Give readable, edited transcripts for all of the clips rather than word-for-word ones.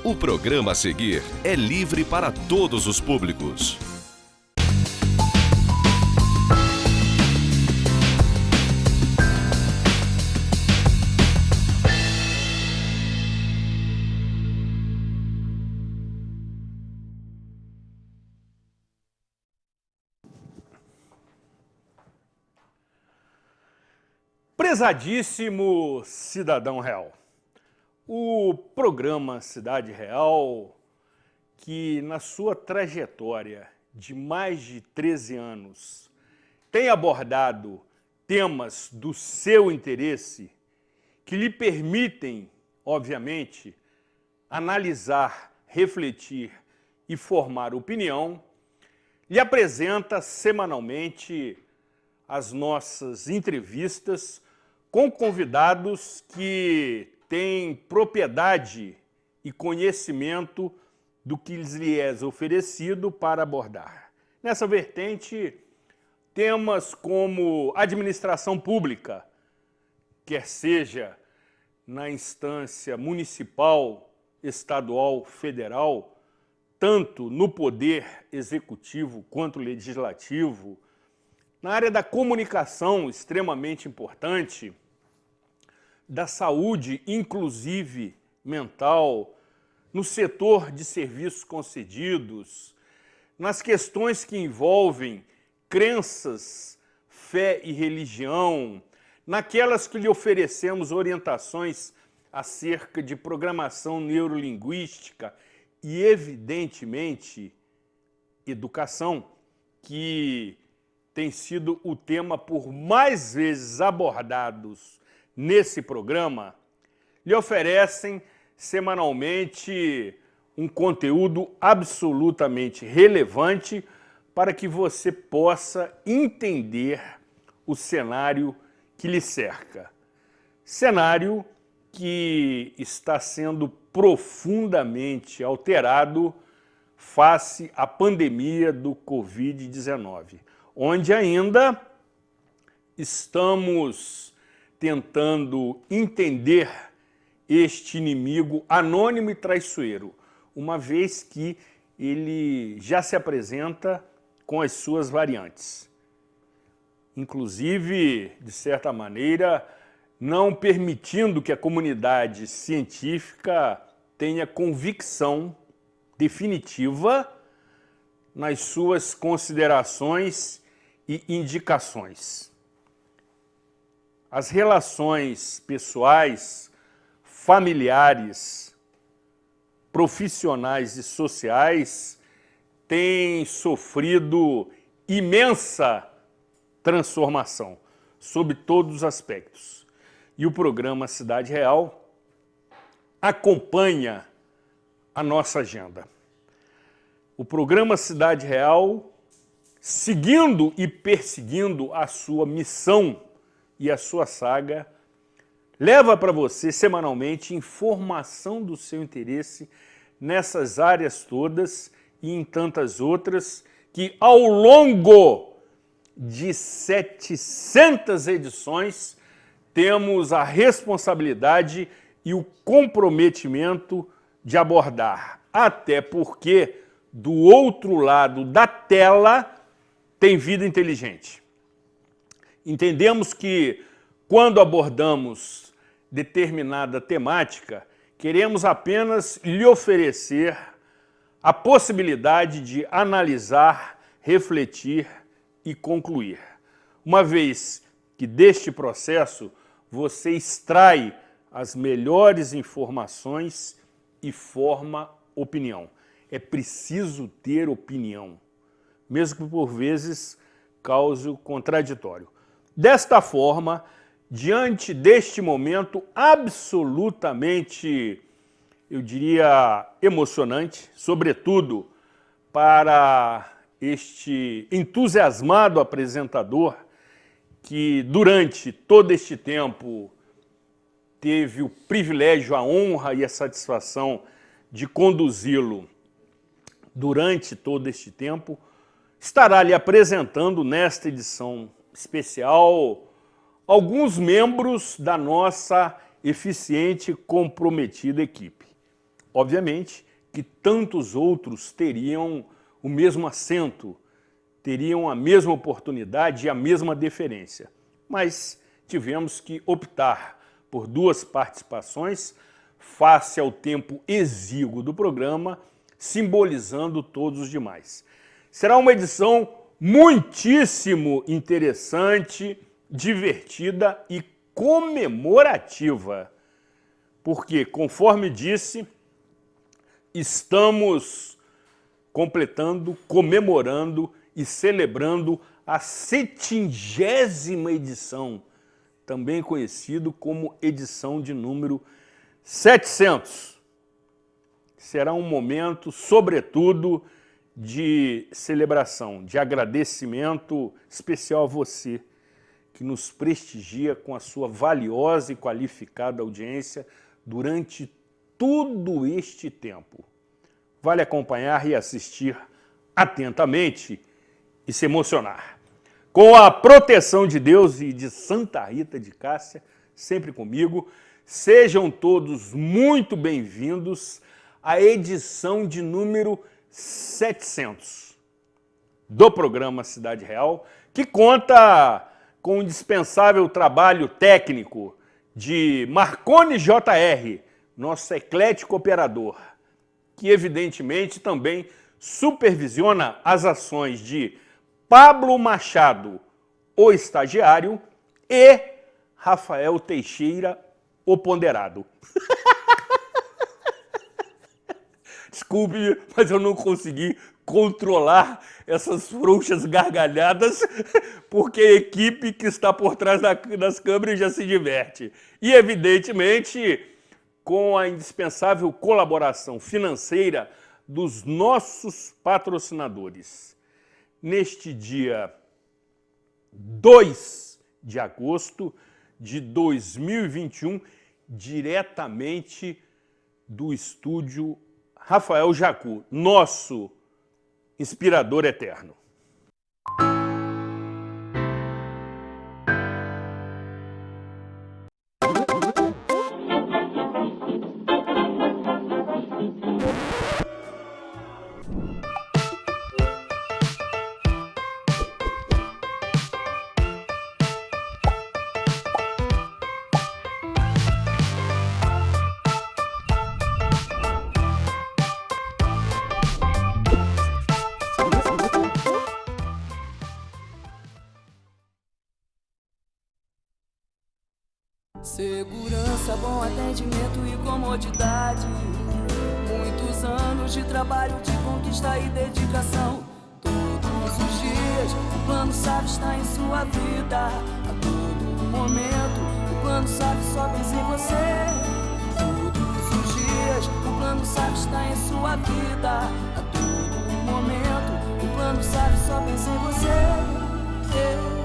O programa a seguir é livre para todos os públicos. Prezadíssimo cidadão real, o programa Cidade Real, que na sua trajetória de mais de 13 anos tem abordado temas do seu interesse que lhe permitem, obviamente, analisar, refletir e formar opinião, lhe apresenta semanalmente as nossas entrevistas com convidados que têm propriedade e conhecimento do que lhes é oferecido para abordar. Nessa vertente, temas como administração pública, quer seja na instância municipal, estadual, federal, tanto no poder executivo quanto legislativo, na área da comunicação, extremamente importante, da saúde, inclusive mental, no setor de serviços concedidos, nas questões que envolvem crenças, fé e religião, naquelas que lhe oferecemos orientações acerca de programação neurolinguística e, evidentemente, educação, que tem sido o tema por mais vezes abordados nesse programa, lhe oferecem semanalmente um conteúdo absolutamente relevante para que você possa entender o cenário que lhe cerca. Cenário que está sendo profundamente alterado face à pandemia do Covid-19, onde ainda estamos tentando entender este inimigo anônimo e traiçoeiro, uma vez que ele já se apresenta com as suas variantes. Inclusive, de certa maneira, não permitindo que a comunidade científica tenha convicção definitiva nas suas considerações e indicações. As relações pessoais, familiares, profissionais e sociais têm sofrido imensa transformação sob todos os aspectos. E o programa Cidade Real acompanha a nossa agenda. O programa Cidade Real, seguindo e perseguindo a sua missão e a sua saga, leva para você semanalmente informação do seu interesse nessas áreas todas e em tantas outras que ao longo de 700 edições temos a responsabilidade e o comprometimento de abordar. Até porque do outro lado da tela tem vida inteligente. Entendemos que, quando abordamos determinada temática, queremos apenas lhe oferecer a possibilidade de analisar, refletir e concluir. Uma vez que deste processo você extrai as melhores informações e forma opinião. É preciso ter opinião, mesmo que por vezes cause contraditório. Desta forma, diante deste momento absolutamente, eu diria, emocionante, sobretudo para este entusiasmado apresentador que durante todo este tempo teve o privilégio, a honra e a satisfação de conduzi-lo durante todo este tempo, estará lhe apresentando nesta edição especial alguns membros da nossa eficiente e comprometida equipe. Obviamente que tantos outros teriam o mesmo assento, teriam a mesma oportunidade e a mesma deferência, mas tivemos que optar por duas participações face ao tempo exíguo do programa, simbolizando todos os demais. Será uma edição muitíssimo interessante, divertida e comemorativa, porque, conforme disse, estamos completando, comemorando e celebrando a 70ª edição, também conhecido como edição de número 700. Será um momento, sobretudo, de celebração, de agradecimento especial a você, que nos prestigia com a sua valiosa e qualificada audiência durante todo este tempo. Vale acompanhar e assistir atentamente e se emocionar. Com a proteção de Deus e de Santa Rita de Cássia, sempre comigo, sejam todos muito bem-vindos à edição de número 700 do programa Cidade Real, que conta com o indispensável trabalho técnico de Marconi JR, nosso eclético operador, que evidentemente também supervisiona as ações de Pablo Machado, o estagiário, e Rafael Teixeira, o ponderado. Desculpe, mas eu não consegui controlar essas frouxas gargalhadas, porque a equipe que está por trás das câmeras já se diverte. E, evidentemente, com a indispensável colaboração financeira dos nossos patrocinadores. Neste dia 2 de agosto de 2021, diretamente do estúdio Rafael Jacu, nosso inspirador eterno. Segurança, bom atendimento e comodidade. Muitos anos de trabalho, de conquista e dedicação. Todos os dias, o Plano SAF está em sua vida. A todo momento, o Plano SAF só pensa em você. Todos os dias, o Plano SAF está em sua vida. A todo momento, o Plano SAF só pensa em você.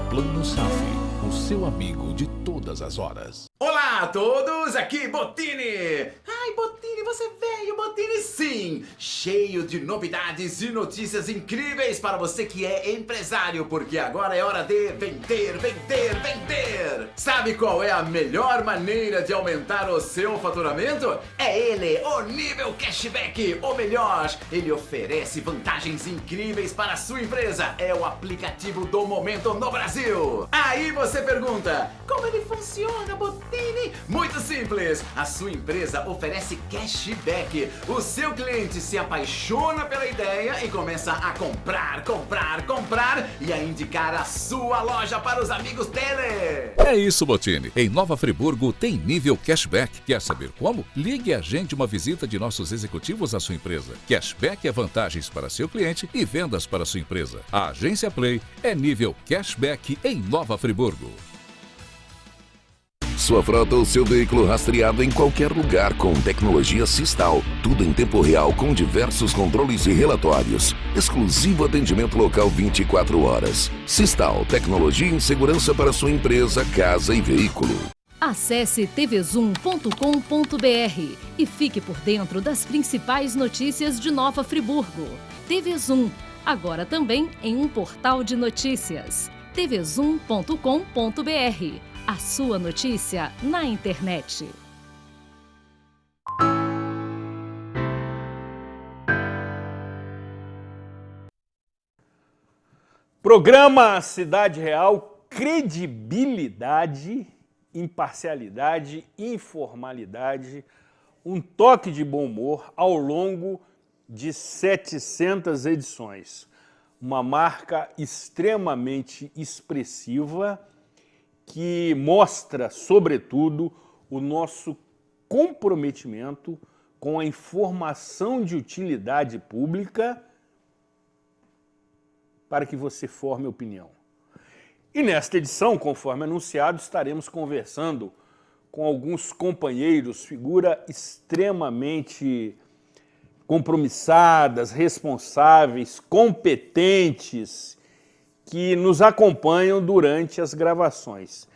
Plano SAF, o seu amigo de todas as horas. Olá a todos, aqui Bottini! Ai, Bottini, você veio, Bottini, sim! Cheio de novidades e notícias incríveis para você que é empresário, porque agora é hora de vender, vender, vender! Sabe qual é a melhor maneira de aumentar o seu faturamento? É ele, o Nível Cashback! Ou melhor, ele oferece vantagens incríveis para a sua empresa. É o aplicativo do momento no Brasil! Aí você pergunta, como ele funciona, Bottini? Muito simples, a sua empresa oferece cashback. O seu cliente se apaixona pela ideia e começa a comprar, comprar, comprar e a indicar a sua loja para os amigos dele. É isso, Bottini. Em Nova Friburgo tem Nível Cashback. Quer saber como? Ligue e agende uma visita de nossos executivos à sua empresa. Cashback é vantagens para seu cliente e vendas para sua empresa. A Agência Play é Nível Cashback em Nova Friburgo. Sua frota ou seu veículo rastreado em qualquer lugar com tecnologia Sistal. Tudo em tempo real com diversos controles e relatórios. Exclusivo atendimento local 24 horas. Sistal, tecnologia em segurança para sua empresa, casa e veículo. Acesse tvzoom.com.br e fique por dentro das principais notícias de Nova Friburgo. TV Zoom, agora também em um portal de notícias. tvzoom.com.br. A sua notícia na internet. Programa Cidade Real, credibilidade, imparcialidade, informalidade, um toque de bom humor ao longo de 700 edições. Uma marca extremamente expressiva que mostra, sobretudo, o nosso comprometimento com a informação de utilidade pública para que você forme opinião. E nesta edição, conforme anunciado, estaremos conversando com alguns companheiros, figuras extremamente compromissadas, responsáveis, competentes, que nos acompanham durante as gravações,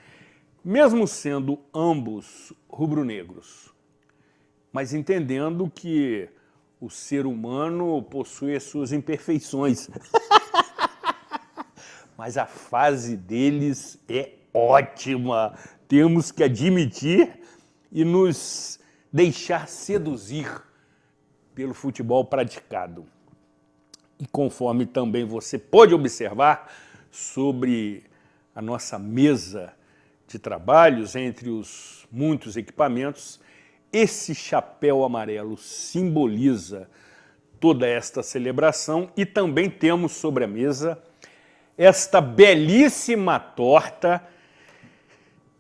mesmo sendo ambos rubro-negros, mas entendendo que o ser humano possui as suas imperfeições. Mas a fase deles é ótima, temos que admitir e nos deixar seduzir pelo futebol praticado. E conforme também você pode observar sobre a nossa mesa de trabalhos, entre os muitos equipamentos, esse chapéu amarelo simboliza toda esta celebração e também temos sobre a mesa esta belíssima torta,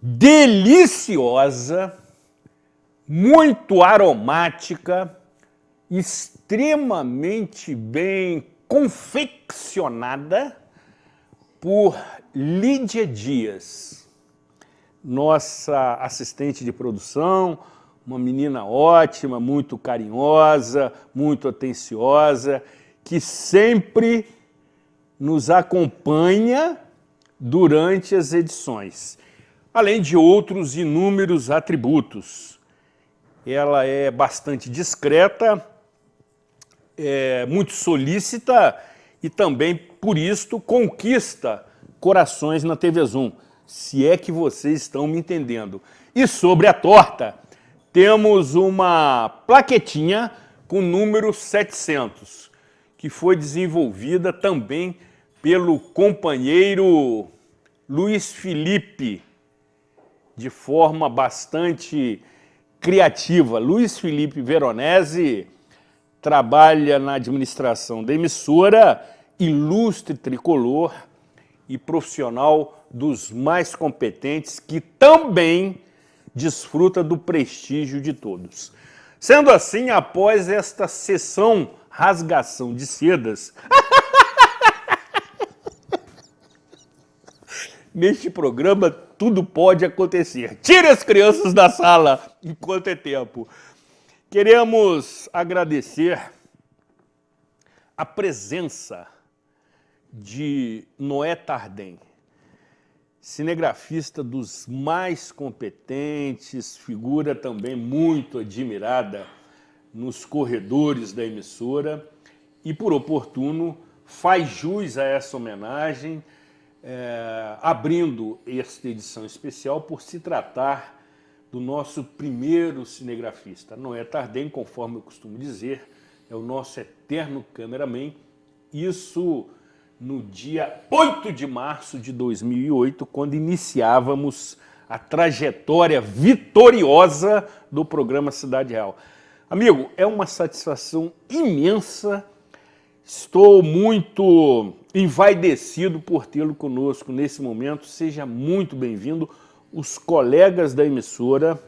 deliciosa, muito aromática, extremamente bem confeccionada por Lídia Dias, nossa assistente de produção, uma menina ótima, muito carinhosa, muito atenciosa, que sempre nos acompanha durante as edições, além de outros inúmeros atributos. Ela é bastante discreta, é muito solícita e também, por isto, conquista corações na TV Zoom, se é que vocês estão me entendendo. E sobre a torta, temos uma plaquetinha com o número 700, que foi desenvolvida também pelo companheiro Luiz Felipe, de forma bastante criativa. Luiz Felipe Veronese trabalha na administração da emissora, ilustre tricolor e profissional dos mais competentes, que também desfruta do prestígio de todos. Sendo assim, após esta sessão rasgação de sedas, neste programa tudo pode acontecer. Tire as crianças da sala enquanto é tempo. Queremos agradecer a presença de Noé Tardem, cinegrafista dos mais competentes, figura também muito admirada nos corredores da emissora e, por oportuno, faz jus a essa homenagem, abrindo esta edição especial por se tratar do nosso primeiro cinegrafista. Noé Tardem, conforme eu costumo dizer, é o nosso eterno cameraman. Isso no dia 8 de março de 2008, quando iniciávamos a trajetória vitoriosa do programa Cidade Real. Amigo, é uma satisfação imensa, estou muito envaidecido por tê-lo conosco nesse momento, seja muito bem-vindo. Os colegas da emissora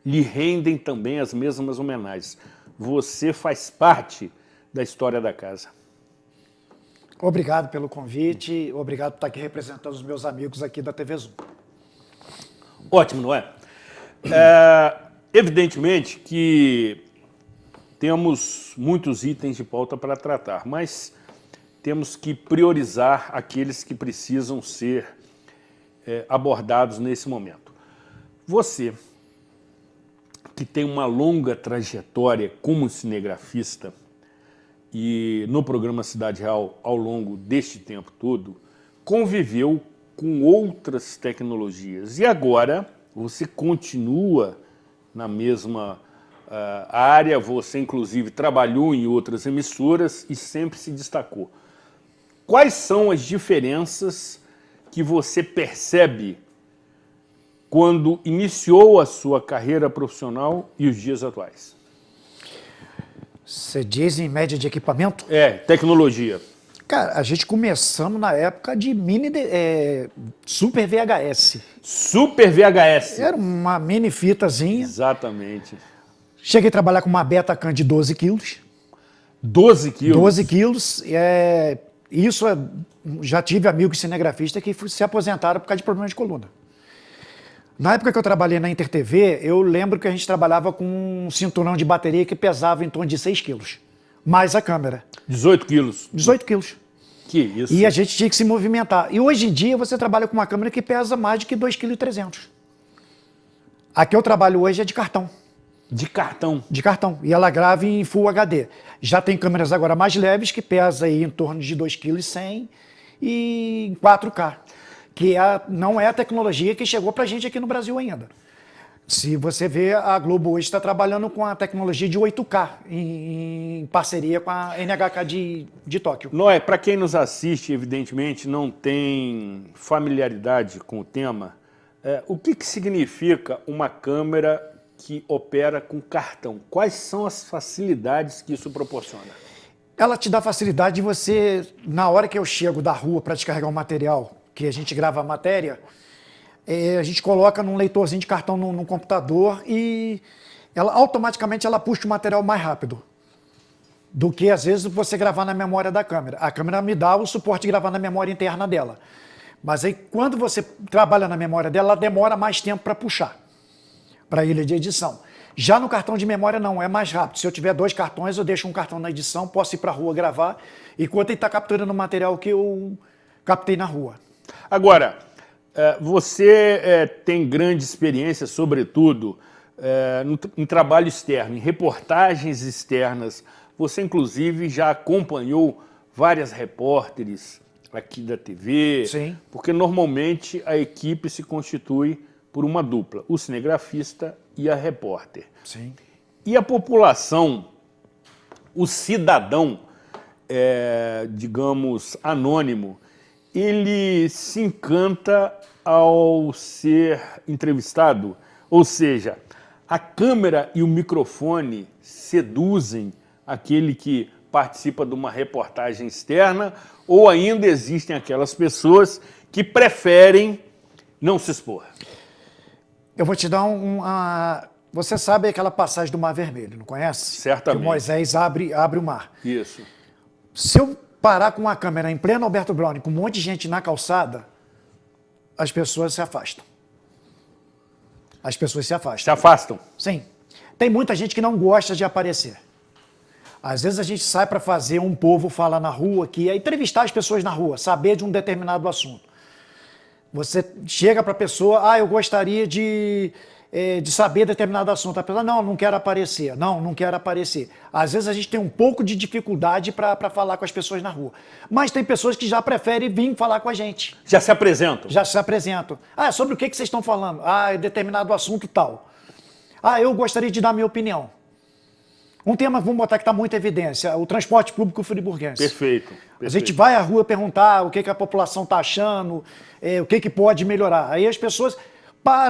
lhe rendem também as mesmas homenagens. Você faz parte da história da casa. Obrigado pelo convite, obrigado por estar aqui representando os meus amigos aqui da TV Zoom. Ótimo, não é? Evidentemente que temos muitos itens de pauta para tratar, mas temos que priorizar aqueles que precisam ser abordados nesse momento. Você, que tem uma longa trajetória como cinegrafista e no programa Cidade Real, ao longo deste tempo todo, conviveu com outras tecnologias. E agora você continua na mesma área, você inclusive trabalhou em outras emissoras e sempre se destacou. Quais são as diferenças que você percebe quando iniciou a sua carreira profissional e os dias atuais? Você diz em média de equipamento? Tecnologia. Cara, a gente começamos na época de Super VHS. Super VHS. Era uma mini fitazinha. Exatamente. Cheguei a trabalhar com uma Betacam de 12 quilos. 12 quilos? 12 quilos. Já tive amigos cinegrafistas que se aposentaram por causa de problema de coluna. Na época que eu trabalhei na InterTV, eu lembro que a gente trabalhava com um cinturão de bateria que pesava em torno de 6 quilos. Mais a câmera. 18 quilos. 18 quilos. Que isso. E a gente tinha que se movimentar. E hoje em dia você trabalha com uma câmera que pesa mais de que 2,3 kg. A que eu trabalho hoje é de cartão. De cartão? De cartão. E ela grava em Full HD. Já tem câmeras agora mais leves que pesam aí em torno de 2,1 kg e em 4K. Que não é a tecnologia que chegou pra gente aqui no Brasil ainda. Se você vê, a Globo hoje está trabalhando com a tecnologia de 8K, em parceria com a NHK de Tóquio. Noé, para quem nos assiste, evidentemente, não tem familiaridade com o tema, o que significa uma câmera que opera com cartão? Quais são as facilidades que isso proporciona? Ela te dá facilidade de você, na hora que eu chego da rua para descarregar o material, que a gente grava a matéria, a gente coloca num leitorzinho de cartão no computador e automaticamente ela puxa o material mais rápido do que, às vezes, você gravar na memória da câmera. A câmera me dá o suporte de gravar na memória interna dela. Mas aí, quando você trabalha na memória dela, ela demora mais tempo para puxar para a ilha de edição. Já no cartão de memória, não, é mais rápido. Se eu tiver 2 cartões, eu deixo um cartão na edição, posso ir para a rua gravar, enquanto ele está capturando o material que eu captei na rua. Agora, você tem grande experiência, sobretudo, em trabalho externo, em reportagens externas. Você, inclusive, já acompanhou várias repórteres aqui da TV. Sim. Porque, normalmente, a equipe se constitui por uma dupla, o cinegrafista e a repórter. Sim. E a população, o cidadão, digamos, anônimo, ele se encanta ao ser entrevistado, ou seja, a câmera e o microfone seduzem aquele que participa de uma reportagem externa, ou ainda existem aquelas pessoas que preferem não se expor? Eu vou te dar Você sabe aquela passagem do Mar Vermelho, não conhece? Certamente. Que Moisés abre o mar. Isso. Se eu parar com uma câmera em pleno Alberto Browne, com um monte de gente na calçada, as pessoas se afastam. As pessoas se afastam. Se afastam? Sim. Tem muita gente que não gosta de aparecer. Às vezes a gente sai para fazer um povo falar na rua, que é entrevistar as pessoas na rua, saber de um determinado assunto. Você chega para a pessoa, eu gostaria de saber determinado assunto. A pessoa, não quero aparecer. Não quero aparecer. Às vezes a gente tem um pouco de dificuldade para falar com as pessoas na rua. Mas tem pessoas que já preferem vir falar com a gente. Já se apresentam? Já se apresentam. Sobre o que vocês estão falando? É determinado assunto tal. Eu gostaria de dar minha opinião. Um tema, vamos botar que está muito em evidência, o transporte público friburguense. Perfeito. A gente vai à rua perguntar o que a população está achando, o que pode melhorar. Aí as pessoas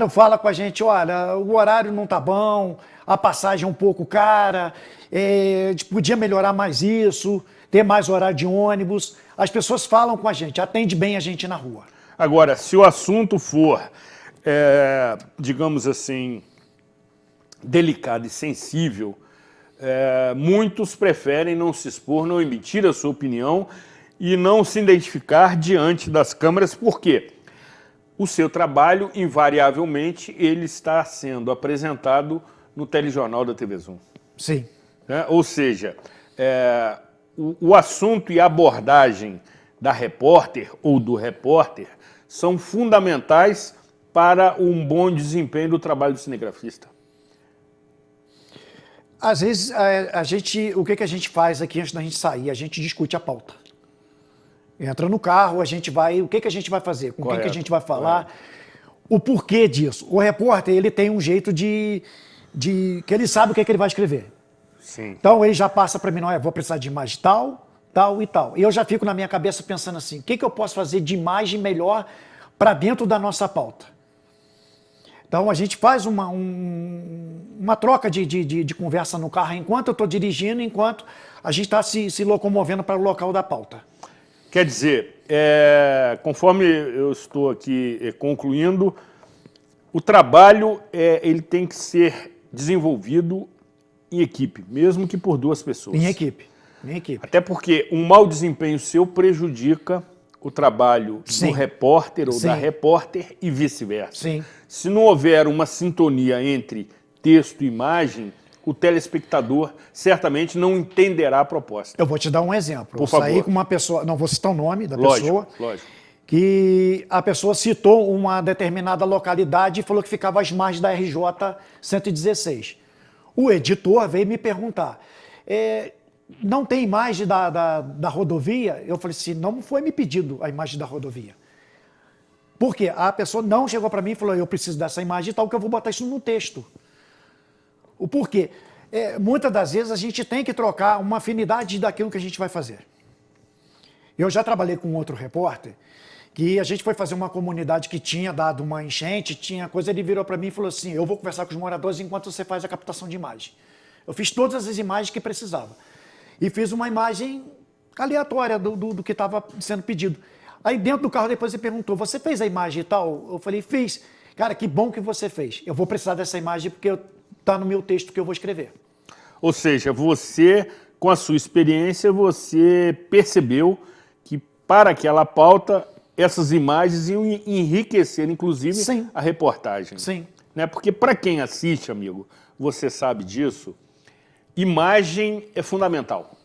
falam com a gente, olha, o horário não está bom, a passagem é um pouco cara, a gente podia melhorar mais isso, ter mais horário de ônibus. As pessoas falam com a gente, atende bem a gente na rua. Agora, se o assunto for, digamos assim, delicado e sensível, muitos preferem não se expor, não emitir a sua opinião e não se identificar diante das câmeras. Por quê? O seu trabalho, invariavelmente, ele está sendo apresentado no telejornal da TV Zoom. Sim. Ou seja, o assunto e a abordagem da repórter ou do repórter são fundamentais para um bom desempenho do trabalho do cinegrafista. Às vezes, o que a gente faz aqui antes da gente sair? A gente discute a pauta. Entra no carro, a gente vai... O que a gente vai fazer? Com quem que a gente vai falar? O porquê disso? O repórter, ele tem um jeito que ele sabe o que ele vai escrever. Sim. Então, ele já passa para mim, não, vou precisar de imagem tal, tal e tal. E eu já fico na minha cabeça pensando assim, o que eu posso fazer de imagem melhor para dentro da nossa pauta? Então, a gente faz uma troca de conversa no carro enquanto eu estou dirigindo, enquanto a gente está se locomovendo para o local da pauta. Quer dizer, conforme eu estou aqui concluindo, o trabalho ele tem que ser desenvolvido em equipe, mesmo que por duas pessoas. Em equipe. Até porque um mau desempenho seu prejudica o trabalho do repórter ou da repórter e vice-versa. Sim. Se não houver uma sintonia entre texto e imagem, o telespectador certamente não entenderá a proposta. Eu vou te dar um exemplo. Por favor. Eu saí com uma pessoa, não vou citar o nome da Lógico, pessoa, lógico. que a pessoa citou uma determinada localidade e falou que ficava às margens da RJ 116. O editor veio me perguntar, não tem imagem da rodovia? Eu falei assim, não foi me pedido a imagem da rodovia. Por quê? A pessoa não chegou para mim e falou, eu preciso dessa imagem e tal, que eu vou botar isso no texto. O porquê? Muitas das vezes a gente tem que trocar uma afinidade daquilo que a gente vai fazer. Eu já trabalhei com outro repórter, que a gente foi fazer uma comunidade que tinha dado uma enchente, tinha coisa, ele virou para mim e falou assim, eu vou conversar com os moradores enquanto você faz a captação de imagem. Eu fiz todas as imagens que precisava. E fiz uma imagem aleatória do que estava sendo pedido. Aí dentro do carro depois ele perguntou, você fez a imagem e tal? Eu falei, fiz. Cara, que bom que você fez. Eu vou precisar dessa imagem porque está no meu texto que eu vou escrever. Ou seja, você, com a sua experiência, você percebeu que para aquela pauta, essas imagens iam enriquecer, inclusive, Sim. a reportagem. Sim. Né? Porque para quem assiste, amigo, você sabe disso, imagem é fundamental.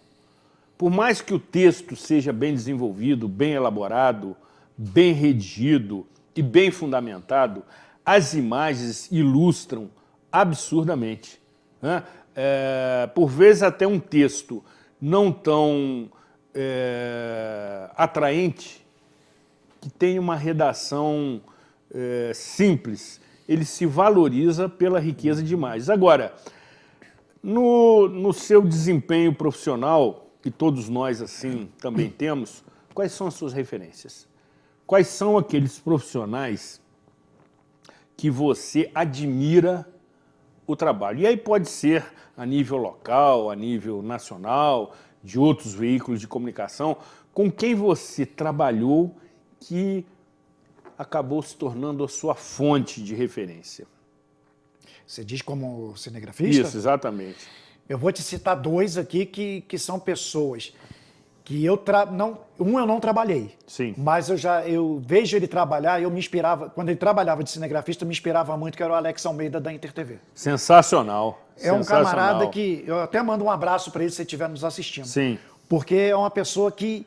Por mais que o texto seja bem desenvolvido, bem elaborado, bem redigido e bem fundamentado, as imagens ilustram absurdamente. Né? Por vezes até um texto não tão atraente, que tem uma redação simples, ele se valoriza pela riqueza de imagens. Agora, no seu desempenho profissional, que todos nós assim também temos, quais são as suas referências? Quais são aqueles profissionais que você admira o trabalho? E aí pode ser a nível local, a nível nacional, de outros veículos de comunicação, com quem você trabalhou que acabou se tornando a sua fonte de referência. Você diz como cinegrafista? Isso, exatamente. Eu vou te citar dois aqui que são pessoas que eu não trabalhei. Sim. Mas eu vejo ele trabalhar e eu me inspirava, quando ele trabalhava de cinegrafista, eu me inspirava muito, que era o Alex Almeida da InterTV. Sensacional. É um camarada que, eu até mando um abraço para ele se ele estiver nos assistindo. Sim. Porque é uma pessoa que,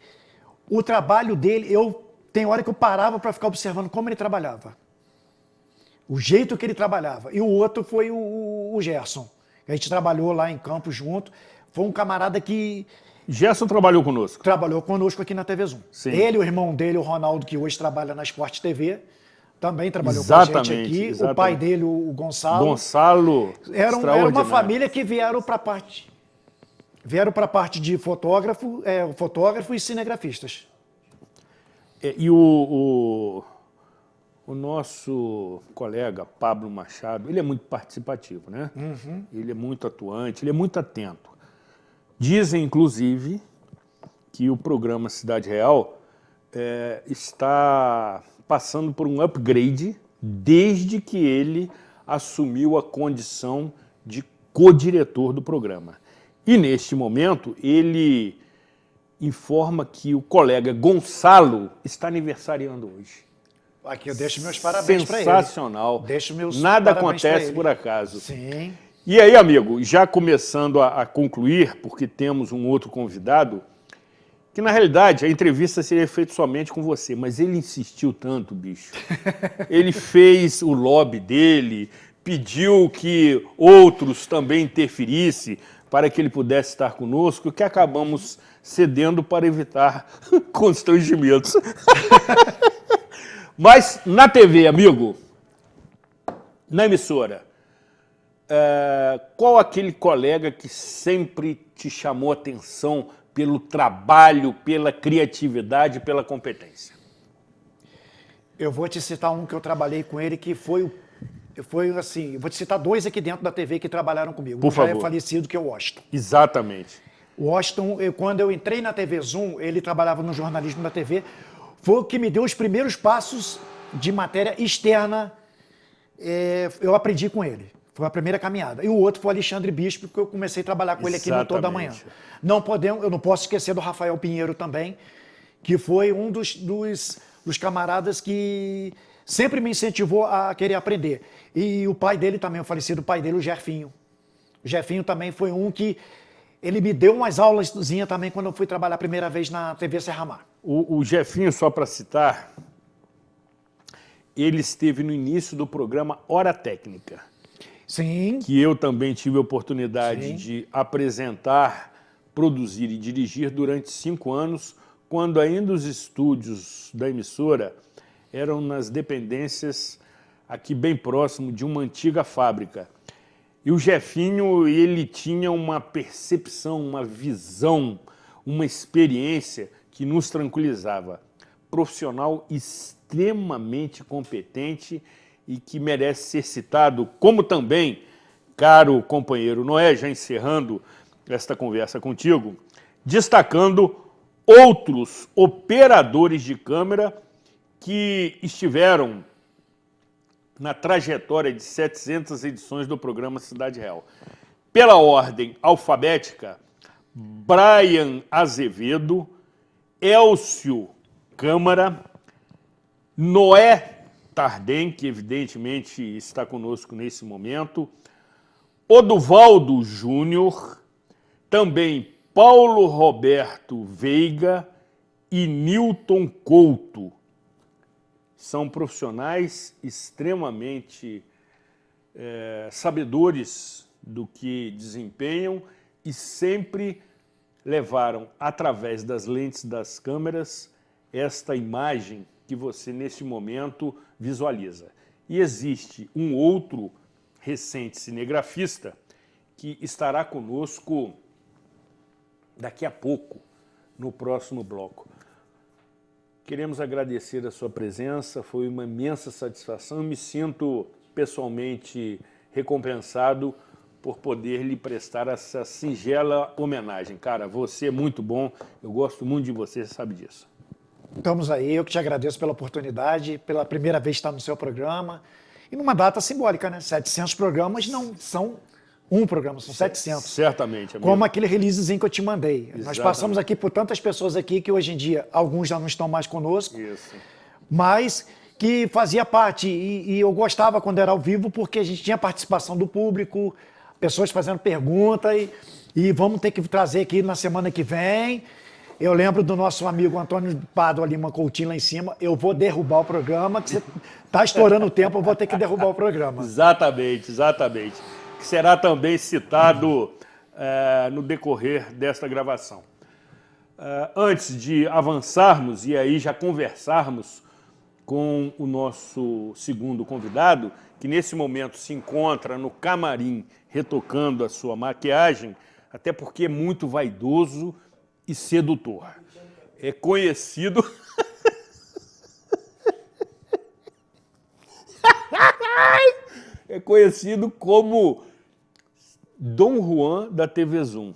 o trabalho dele, tem hora que eu parava para ficar observando como ele trabalhava. O jeito que ele trabalhava. E o outro foi o Gerson. A gente trabalhou lá em Campos junto. Foi um camarada que... Gerson trabalhou conosco. Trabalhou conosco aqui na TV Zoom. Sim. Ele, o irmão dele, o Ronaldo, que hoje trabalha na Sport TV, também trabalhou com Exatamente, a gente aqui. exatamente. O pai dele, o Gonçalo. Gonçalo, Era uma extraordinário. família que vieram para a parte de fotógrafo e cinegrafistas. E o nosso colega Pablo Machado, ele é muito participativo, né? Uhum. Ele é muito atuante, ele é muito atento. Dizem, inclusive, que o programa Cidade Real está passando por um upgrade desde que ele assumiu a condição de co-diretor do programa. E, neste momento, ele informa que o colega Gonçalo está aniversariando hoje. Aqui eu deixo meus parabéns para ele. Sensacional. Deixo meus Nada parabéns pra acontece ele. por acaso. Sim. E aí, amigo, já começando a concluir, porque temos um outro convidado, que na realidade a entrevista seria feita somente com você, mas ele insistiu tanto, bicho. Ele fez o lobby dele, pediu que outros também interferissem para que ele pudesse estar conosco, que acabamos cedendo para evitar constrangimentos. Mas na TV, amigo, na emissora, qual aquele colega que sempre te chamou atenção pelo trabalho, pela criatividade, pela competência? Eu vou te citar um que eu trabalhei com ele, que foi assim, eu vou te citar dois aqui dentro da TV que trabalharam comigo. Por favor. Já é falecido, que é o Washington. Exatamente. O Washington, quando eu entrei na TV Zoom, ele trabalhava no jornalismo da TV, foi o que me deu os primeiros passos de matéria externa, eu aprendi com ele. Foi a primeira caminhada. E o outro foi o Alexandre Bispo, que eu comecei a trabalhar com ele aqui no Toda Manhã. Eu não posso esquecer do Rafael Pinheiro também, que foi um dos camaradas que sempre me incentivou a querer aprender. E o pai dele também, o falecido pai dele, o Jefinho. O Jefinho também foi um que ele me deu umas aulaszinhas também quando eu fui trabalhar a primeira vez na TV Serra Mar. O Jefinho, só para citar, ele esteve no início do programa Hora Técnica. Sim. Que eu também tive a oportunidade de apresentar, produzir e dirigir durante 5 anos, quando ainda os estúdios da emissora eram nas dependências aqui bem próximo de uma antiga fábrica. E o Jefinho, ele tinha uma percepção, uma visão, uma experiência que nos tranquilizava. Profissional extremamente competente e que merece ser citado, como também, caro companheiro Noé, já encerrando esta conversa contigo, destacando outros operadores de câmera que estiveram na trajetória de 700 edições do programa Cidade Real. Pela ordem alfabética, Brian Azevedo, Elcio Câmara, Noé Tardem, que evidentemente está conosco nesse momento, Oduvaldo Júnior, também Paulo Roberto Veiga e Newton Couto. São profissionais extremamente sabedores do que desempenham e sempre levaram, através das lentes das câmeras, esta imagem que você, neste momento, visualiza. E existe um outro recente cinegrafista que estará conosco daqui a pouco, no próximo bloco. Queremos agradecer a sua presença, foi uma imensa satisfação. Me sinto pessoalmente recompensado por poder lhe prestar essa singela homenagem. Cara, você é muito bom, eu gosto muito de você, você sabe disso. Estamos aí, eu que te agradeço pela oportunidade, pela primeira vez estar no seu programa. E numa data simbólica, né? 700 programas não são um programa, são 700. Certamente, amigo. Como aquele releasezinho que eu te mandei. Exatamente. Nós passamos aqui por tantas pessoas aqui que hoje em dia, alguns já não estão mais conosco. Isso. Mas que fazia parte, e eu gostava quando era ao vivo, porque a gente tinha participação do público, pessoas fazendo perguntas, e vamos ter que trazer aqui na semana que vem. Eu lembro do nosso amigo Antônio Pádua Lima Coutinho lá em cima, eu vou derrubar o programa, que você está estourando o tempo, eu vou ter que derrubar o programa. Exatamente, exatamente. Que será também citado no decorrer desta gravação. Antes de avançarmos e aí já conversarmos com o nosso segundo convidado, que nesse momento se encontra no camarim retocando a sua maquiagem, até porque é muito vaidoso e sedutor. É conhecido... é conhecido como Dom Juan da TV Zoom.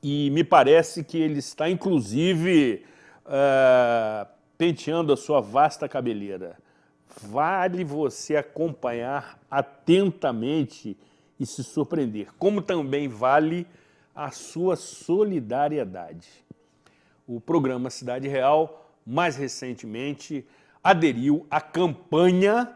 E me parece que ele está, inclusive, penteando a sua vasta cabeleira. Vale você acompanhar atentamente e se surpreender, como também vale a sua solidariedade. O programa Cidade Real, mais recentemente, aderiu à campanha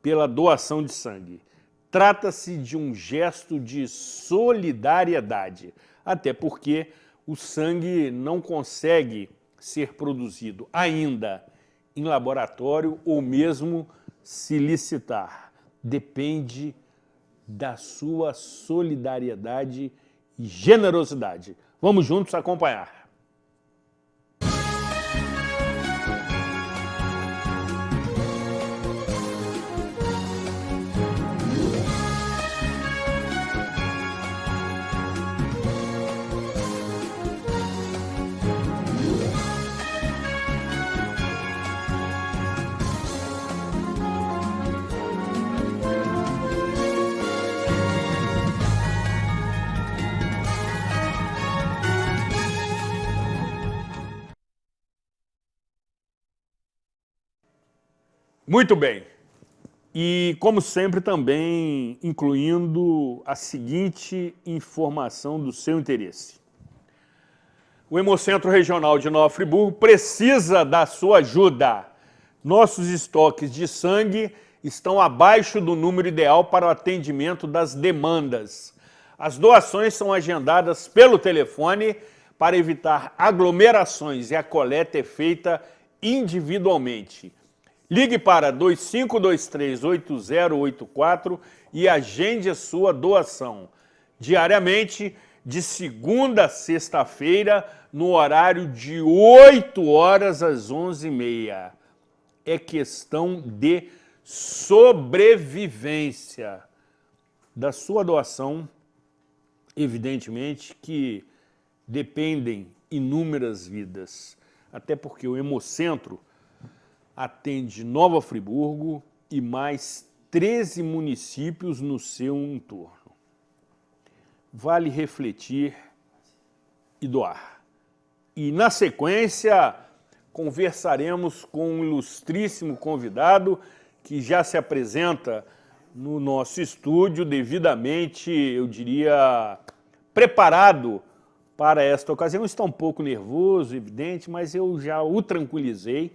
pela doação de sangue. Trata-se de um gesto de solidariedade, até porque o sangue não consegue ser produzido ainda em laboratório ou mesmo se licitar. depende da sua solidariedade e generosidade. Vamos juntos acompanhar. Muito bem. E, como sempre, também incluindo a seguinte informação do seu interesse. O Hemocentro Regional de Nova Friburgo precisa da sua ajuda. Nossos estoques de sangue estão abaixo do número ideal para o atendimento das demandas. As doações são agendadas pelo telefone para evitar aglomerações e a coleta é feita individualmente. Ligue para 2523-8084 e agende a sua doação. Diariamente, de segunda a sexta-feira, no horário de 8 horas às 11h30. É questão de sobrevivência. Da sua doação, evidentemente, que dependem inúmeras vidas. Até porque o Hemocentro atende Nova Friburgo e mais 13 municípios no seu entorno. Vale refletir e doar. E, na sequência, conversaremos com um ilustríssimo convidado que já se apresenta no nosso estúdio, devidamente, eu diria, preparado para esta ocasião. Está um pouco nervoso, evidente, mas eu já o tranquilizei,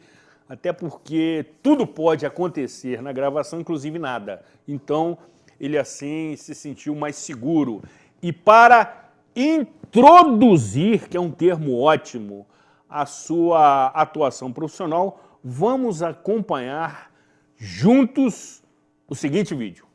até porque tudo pode acontecer na gravação, inclusive nada. Então, ele assim se sentiu mais seguro. E para introduzir, que é um termo ótimo, a sua atuação profissional, vamos acompanhar juntos o seguinte vídeo.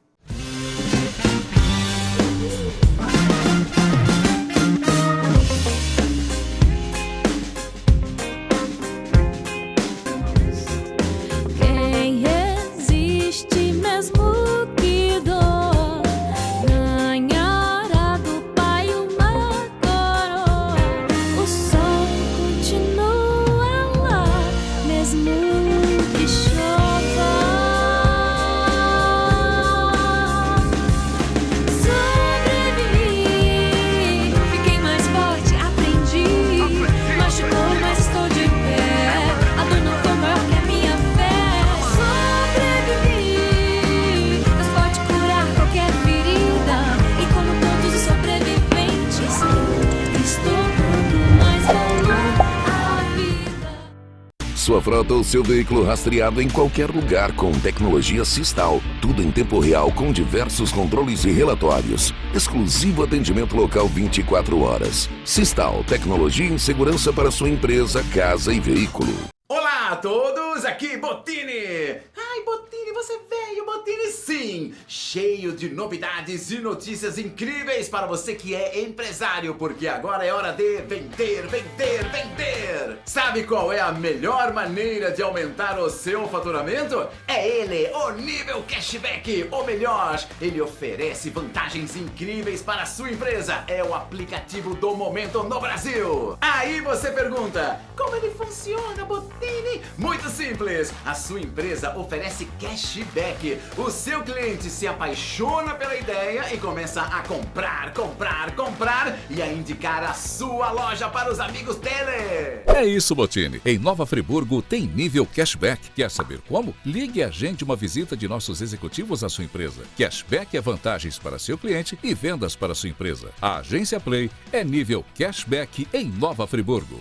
Sua frota ou seu veículo rastreado em qualquer lugar com tecnologia Sistal. Tudo em tempo real com diversos controles e relatórios. Exclusivo atendimento local 24 horas. Sistal, tecnologia em segurança para sua empresa, casa e veículo. Olá a todos, aqui Bottini! Ai, Bottini, você veio, Bottini, sim! Cheio de novidades e notícias incríveis para você que é empresário, porque agora é hora de vender, vender, vender! Sabe qual é a melhor maneira de aumentar o seu faturamento? É ele, o Nível Cashback! Ou melhor, ele oferece vantagens incríveis para a sua empresa. É o aplicativo do momento no Brasil! Aí você pergunta, como ele funciona, Bottini? Muito simples, a sua empresa oferece cashback. O seu cliente se apaixona pela ideia e começa a comprar, comprar, comprar e a indicar a sua loja para os amigos dele. É isso, Bottini. Em Nova Friburgo tem Nível Cashback. Quer saber como? Ligue e agende uma visita de nossos executivos à sua empresa. Cashback é vantagens para seu cliente e vendas para sua empresa. A Agência Play é Nível Cashback em Nova Friburgo.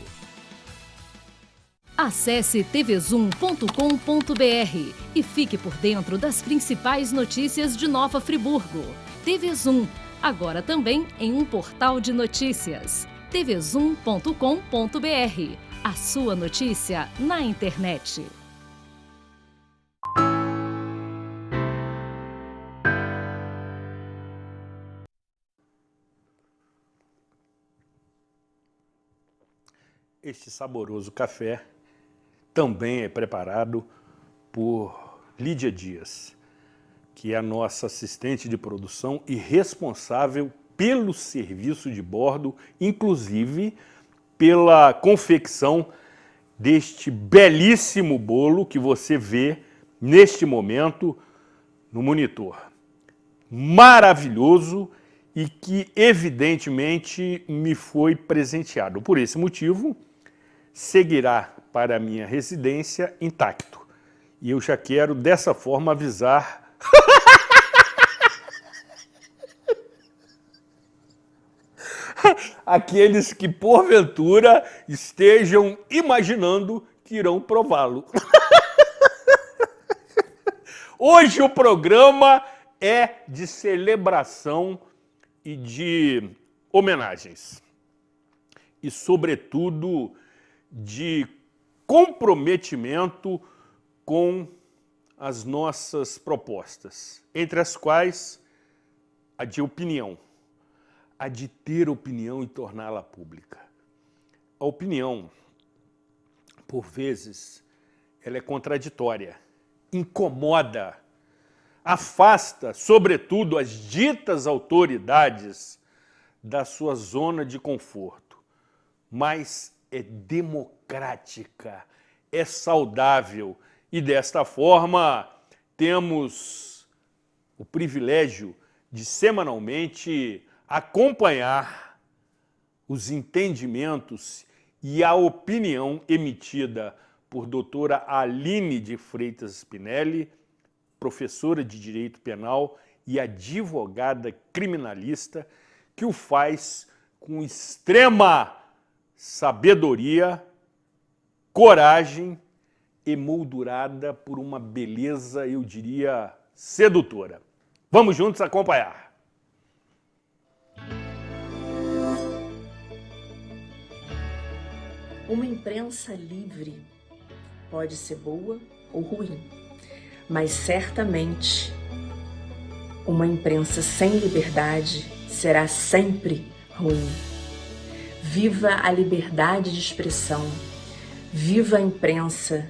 Acesse tvzoom.com.br e fique por dentro das principais notícias de Nova Friburgo. TV Zoom, agora também em um portal de notícias. tvzoom.com.br, a sua notícia na internet. Este saboroso café também é preparado por Lídia Dias, que é a nossa assistente de produção e responsável pelo serviço de bordo, inclusive pela confecção deste belíssimo bolo que você vê neste momento no monitor. Maravilhoso e que evidentemente me foi presenteado. Por esse motivo, seguirá para a minha residência intacto. E eu já quero dessa forma avisar aqueles que porventura estejam imaginando que irão prová-lo. Hoje o programa é de celebração e de homenagens. E, sobretudo, de comprometimento com as nossas propostas, entre as quais a de opinião, a de ter opinião e torná-la pública. A opinião, por vezes, ela é contraditória, incomoda, afasta, sobretudo, as ditas autoridades da sua zona de conforto, mas é democrática, é saudável e, desta forma, temos o privilégio de semanalmente acompanhar os entendimentos e a opinião emitida por doutora Aline de Freitas Spinelli, professora de Direito Penal e advogada criminalista, que o faz com extrema sabedoria, coragem, emoldurada por uma beleza, eu diria, sedutora. Vamos juntos acompanhar. Uma imprensa livre pode ser boa ou ruim, mas certamente uma imprensa sem liberdade será sempre ruim. Viva a liberdade de expressão, viva a imprensa,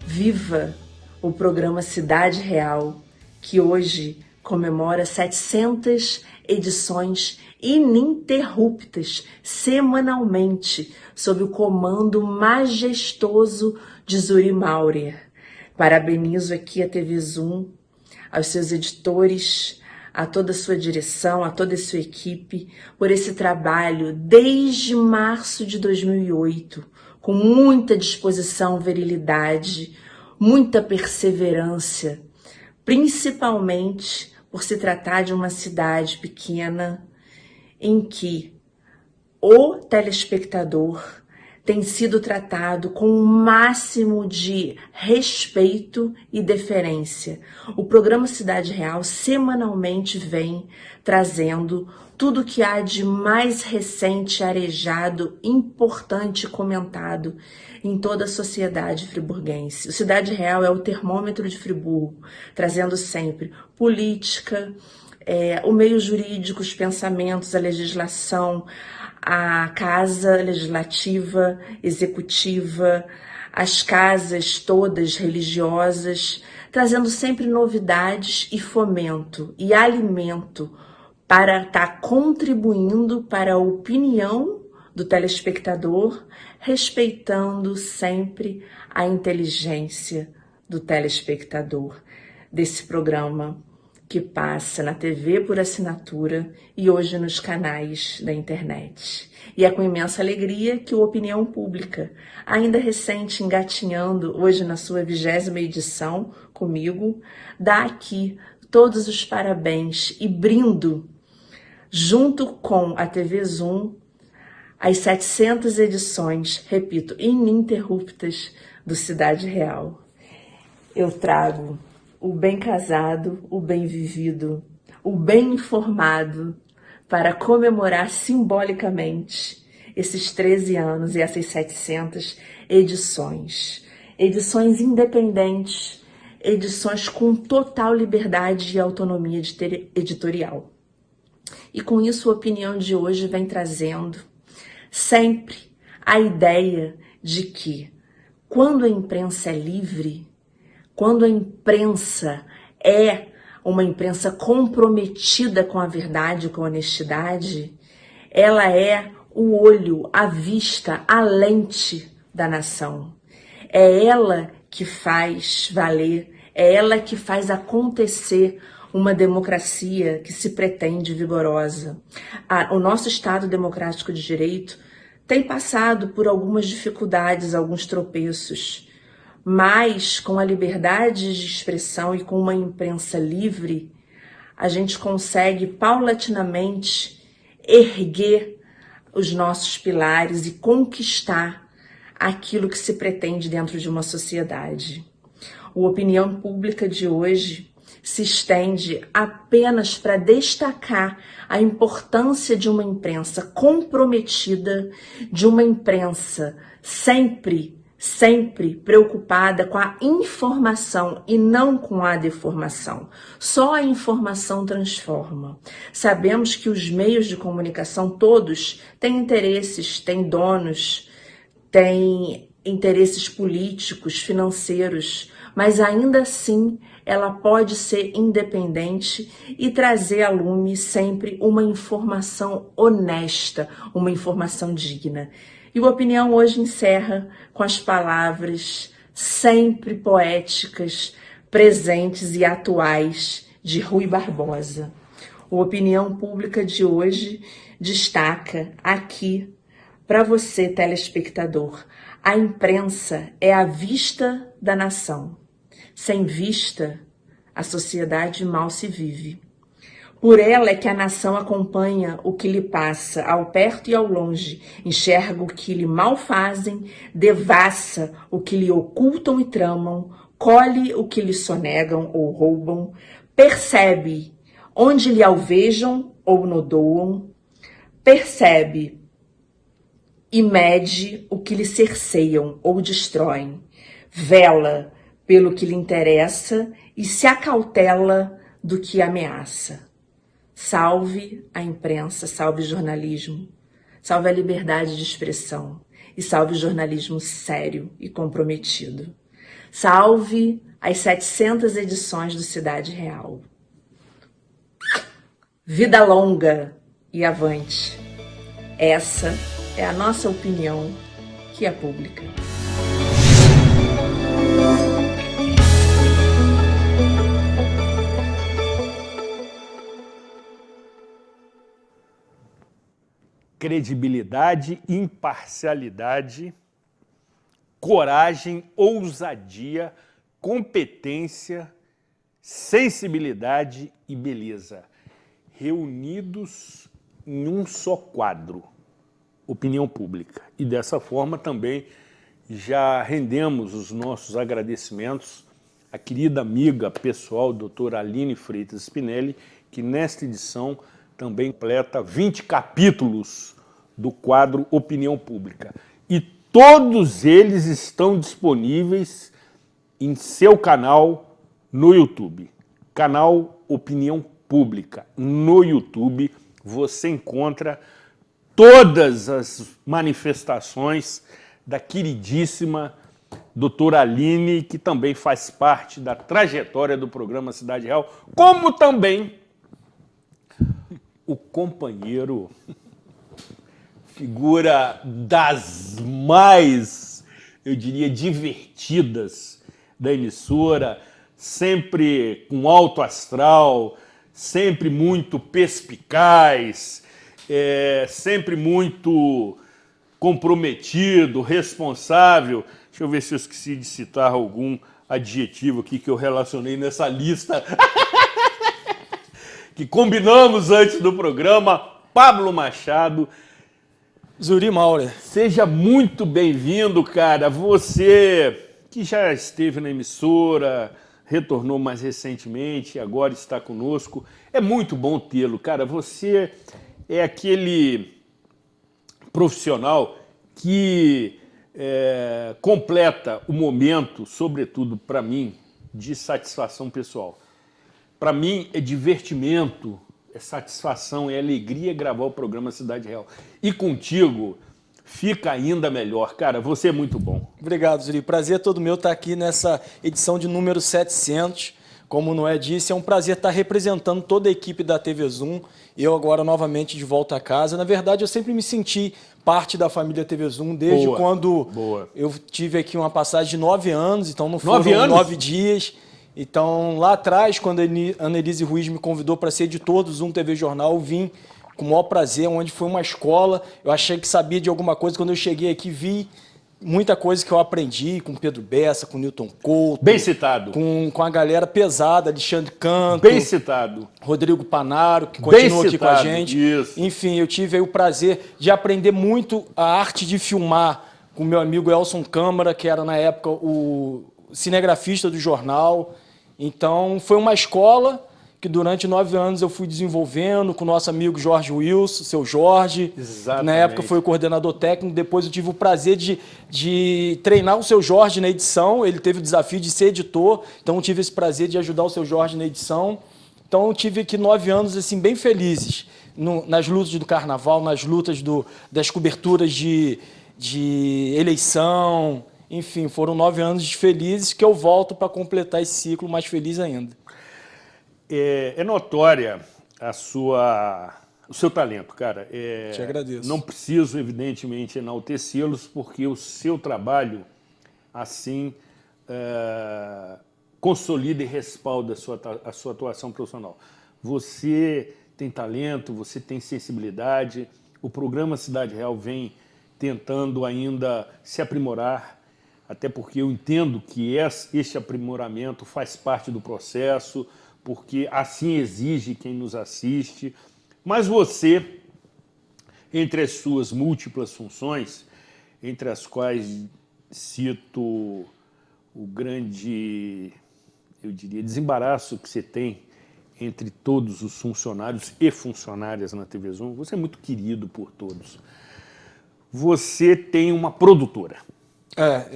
viva o programa Cidade Real, que hoje comemora 700 edições ininterruptas, semanalmente, sob o comando majestoso de Zuri Maurer. Parabenizo aqui a TV Zoom, aos seus editores, a toda a sua direção, a toda a sua equipe, por esse trabalho desde março de 2008, com muita disposição, virilidade, muita perseverança, principalmente por se tratar de uma cidade pequena em que o telespectador tem sido tratado com o máximo de respeito e deferência. O programa Cidade Real semanalmente vem trazendo tudo que há de mais recente, arejado, importante e comentado em toda a sociedade friburguense. O Cidade Real é o termômetro de Friburgo, trazendo sempre política, o meio jurídico, os pensamentos, a legislação, a casa legislativa, executiva, as casas todas religiosas, trazendo sempre novidades e fomento e alimento para estar contribuindo para a opinião do telespectador, respeitando sempre a inteligência do telespectador desse programa que passa na TV por assinatura e hoje nos canais da internet. E é com imensa alegria que o Opinião Pública, ainda recente, engatinhando hoje na sua 20ª edição comigo, dá aqui todos os parabéns e brindo, junto com a TV Zoom, as 700 edições, repito, ininterruptas do Cidade Real. Eu trago o bem casado, o bem vivido, o bem informado, para comemorar simbolicamente esses 13 anos e essas 700 edições. Edições independentes, edições com total liberdade e autonomia editorial. E com isso a opinião de hoje vem trazendo sempre a ideia de que quando a imprensa é livre, quando a imprensa é uma imprensa comprometida com a verdade, com a honestidade, ela é o olho, a vista, a lente da nação. É ela que faz valer, é ela que faz acontecer uma democracia que se pretende vigorosa. O nosso Estado democrático de direito tem passado por algumas dificuldades, alguns tropeços, mas com a liberdade de expressão e com uma imprensa livre, a gente consegue paulatinamente erguer os nossos pilares e conquistar aquilo que se pretende dentro de uma sociedade. A opinião pública de hoje se estende apenas para destacar a importância de uma imprensa comprometida, de uma imprensa sempre preocupada com a informação e não com a deformação. Só a informação transforma. Sabemos que os meios de comunicação todos têm interesses, têm donos, têm interesses políticos, financeiros, mas ainda assim ela pode ser independente e trazer a lume sempre uma informação honesta, uma informação digna. E o Opinião hoje encerra com as palavras sempre poéticas, presentes e atuais de Rui Barbosa. O Opinião Pública de hoje destaca aqui para você, telespectador: a imprensa é a vista da nação. Sem vista, a sociedade mal se vive. Por ela é que a nação acompanha o que lhe passa, ao perto e ao longe, enxerga o que lhe mal fazem, devassa o que lhe ocultam e tramam, colhe o que lhe sonegam ou roubam, percebe onde lhe alvejam ou nodoam, percebe e mede o que lhe cerceiam ou destroem, vela pelo que lhe interessa e se acautela do que ameaça. Salve a imprensa, salve o jornalismo, salve a liberdade de expressão e salve o jornalismo sério e comprometido. Salve as 700 edições do Cidade Real. Vida longa e avante. Essa é a nossa opinião, que é pública. Credibilidade, imparcialidade, coragem, ousadia, competência, sensibilidade e beleza, reunidos em um só quadro, Opinião Pública. E dessa forma também já rendemos os nossos agradecimentos à querida amiga pessoal, doutora Aline Freitas Spinelli, que nesta edição também completa 20 capítulos do quadro Opinião Pública. E todos eles estão disponíveis em seu canal no YouTube. Canal Opinião Pública. No YouTube você encontra todas as manifestações da queridíssima doutora Aline, que também faz parte da trajetória do programa Cidade Real, como também o companheiro, figura das mais, eu diria, divertidas da emissora, sempre com alto astral, sempre muito perspicaz, sempre muito comprometido, responsável. Deixa eu ver se eu esqueci de citar algum adjetivo aqui que eu relacionei nessa lista que combinamos antes do programa. Pablo Machado. Zuri Maurer. Seja muito bem-vindo, cara. Você que já esteve na emissora, retornou mais recentemente, agora está conosco. É muito bom tê-lo, cara. Você é aquele profissional que completa o momento, sobretudo para mim, de satisfação pessoal. Para mim é divertimento, é satisfação, é alegria gravar o programa Cidade Real. E contigo fica ainda melhor. Cara, você é muito bom. Obrigado, Zuri. Prazer todo meu estar aqui nessa edição de número 700. Como o Noé disse, é um prazer estar representando toda a equipe da TV Zoom. Eu agora novamente de volta a casa. Na verdade, eu sempre me senti parte da família TV Zoom desde quando eu tive aqui uma passagem de 9 anos, então não foram 9 dias. Então, lá atrás, quando a Annelise Ruiz me convidou para ser editor do Zoom TV Jornal, eu vim com o maior prazer, onde foi uma escola. Eu achei que sabia de alguma coisa. Quando eu cheguei aqui, vi muita coisa que eu aprendi com Pedro Bessa, com Newton Couto. Bem citado. Com a galera pesada, Alexandre Canto. Bem citado. Rodrigo Panaro, que continua aqui com a gente. Isso. Enfim, eu tive aí o prazer de aprender muito a arte de filmar com o meu amigo Elson Câmara, que era na época o cinegrafista do jornal. Então, foi uma escola que durante 9 anos eu fui desenvolvendo com o nosso amigo Jorge Wilson, seu Jorge. Exatamente. Na época foi o coordenador técnico, depois eu tive o prazer de treinar o seu Jorge na edição, ele teve o desafio de ser editor, então eu tive esse prazer de ajudar o seu Jorge na edição. Então eu tive aqui 9 anos assim, bem felizes, nas lutas do carnaval, nas lutas das coberturas de eleição, enfim, foram 9 anos felizes que eu volto para completar esse ciclo mais feliz ainda. É notória o seu talento, cara. Te agradeço. Não preciso, evidentemente, enaltecê-los, porque o seu trabalho, assim, consolida e respalda a sua atuação profissional. Você tem talento, você tem sensibilidade, o programa Cidade Real vem tentando ainda se aprimorar, até porque eu entendo que este aprimoramento faz parte do processo, porque assim exige quem nos assiste. Mas você, entre as suas múltiplas funções, entre as quais cito o grande, eu diria, desembaraço que você tem entre todos os funcionários e funcionárias na TV Zoom, você é muito querido por todos. Você tem uma produtora.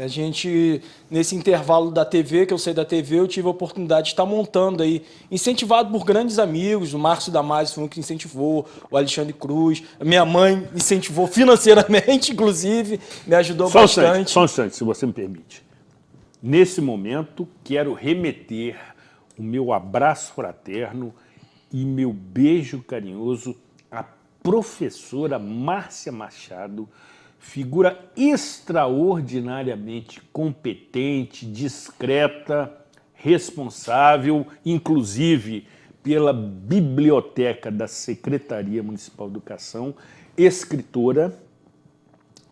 A gente, nesse intervalo da TV, que eu saí da TV, eu tive a oportunidade de estar montando aí, incentivado por grandes amigos, o Márcio Damasio foi um que incentivou, o Alexandre Cruz, a minha mãe incentivou financeiramente, inclusive, me ajudou bastante. Só um instante, se você me permite. Nesse momento, quero remeter o meu abraço fraterno e meu beijo carinhoso à professora Márcia Machado, figura extraordinariamente competente, discreta, responsável, inclusive pela biblioteca da Secretaria Municipal de Educação, escritora,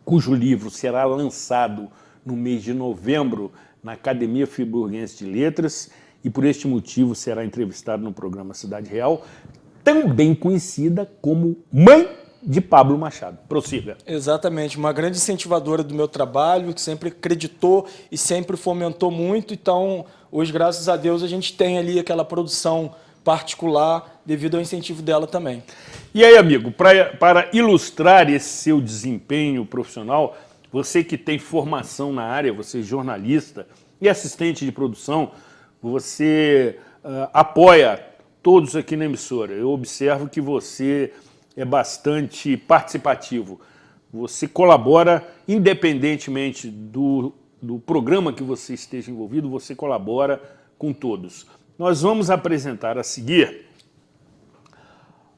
cujo livro será lançado no mês de novembro na Academia Friburguense de Letras e, por este motivo, será entrevistada no programa Cidade Real, também conhecida como mãe de Pablo Machado. Prossiga. Exatamente, uma grande incentivadora do meu trabalho, que sempre acreditou e sempre fomentou muito. Então, hoje, graças a Deus, a gente tem ali aquela produção particular devido ao incentivo dela também. E aí, amigo, para ilustrar esse seu desempenho profissional, você que tem formação na área, você é jornalista e assistente de produção, você apoia todos aqui na emissora. Eu observo que você é bastante participativo. Você colabora, independentemente do programa que você esteja envolvido, você colabora com todos. Nós vamos apresentar a seguir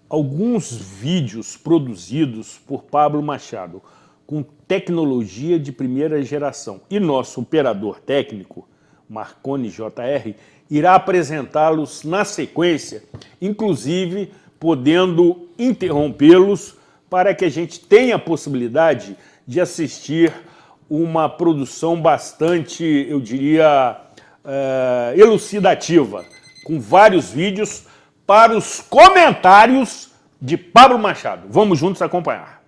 alguns vídeos produzidos por Pablo Machado com tecnologia de primeira geração. E nosso operador técnico, Marconi JR, irá apresentá-los na sequência, inclusive podendo interrompê-los para que a gente tenha a possibilidade de assistir uma produção bastante, eu diria, elucidativa, com vários vídeos para os comentários de Pablo Machado. Vamos juntos acompanhar.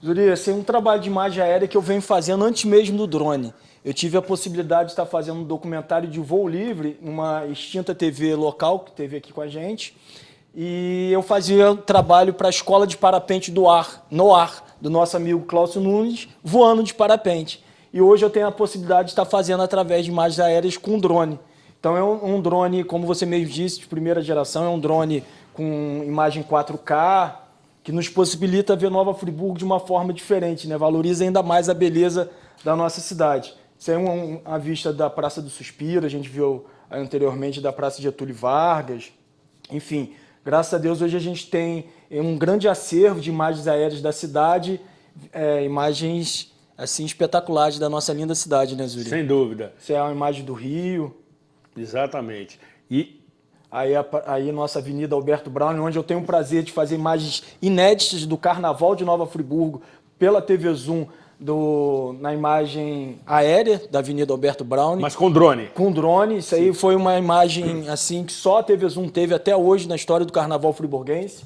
Zuri, esse é um trabalho de imagem aérea que eu venho fazendo antes mesmo do drone. Eu tive a possibilidade de estar fazendo um documentário de voo livre, numa extinta TV local que teve aqui com a gente, e eu fazia trabalho para a escola de parapente no ar, do nosso amigo Cláudio Nunes, voando de parapente. E hoje eu tenho a possibilidade de estar fazendo através de imagens aéreas com drone. Então é um drone, como você mesmo disse, de primeira geração, é um drone com imagem 4K, que nos possibilita ver Nova Friburgo de uma forma diferente, né? Valoriza ainda mais a beleza da nossa cidade. Isso é a vista da Praça do Suspiro, a gente viu anteriormente da Praça Getúlio Vargas. Enfim, graças a Deus hoje a gente tem um grande acervo de imagens aéreas da cidade, imagens assim espetaculares da nossa linda cidade, né, Zuri? Sem dúvida. Isso é uma imagem do Rio. Exatamente. E aí nossa Avenida Alberto Brown, onde eu tenho o prazer de fazer imagens inéditas do Carnaval de Nova Friburgo pela TV Zoom, na imagem aérea da Avenida Alberto Brown. Mas com drone. Com drone. Isso aí foi uma imagem assim que só a TV Zoom teve até hoje na história do Carnaval friburguense.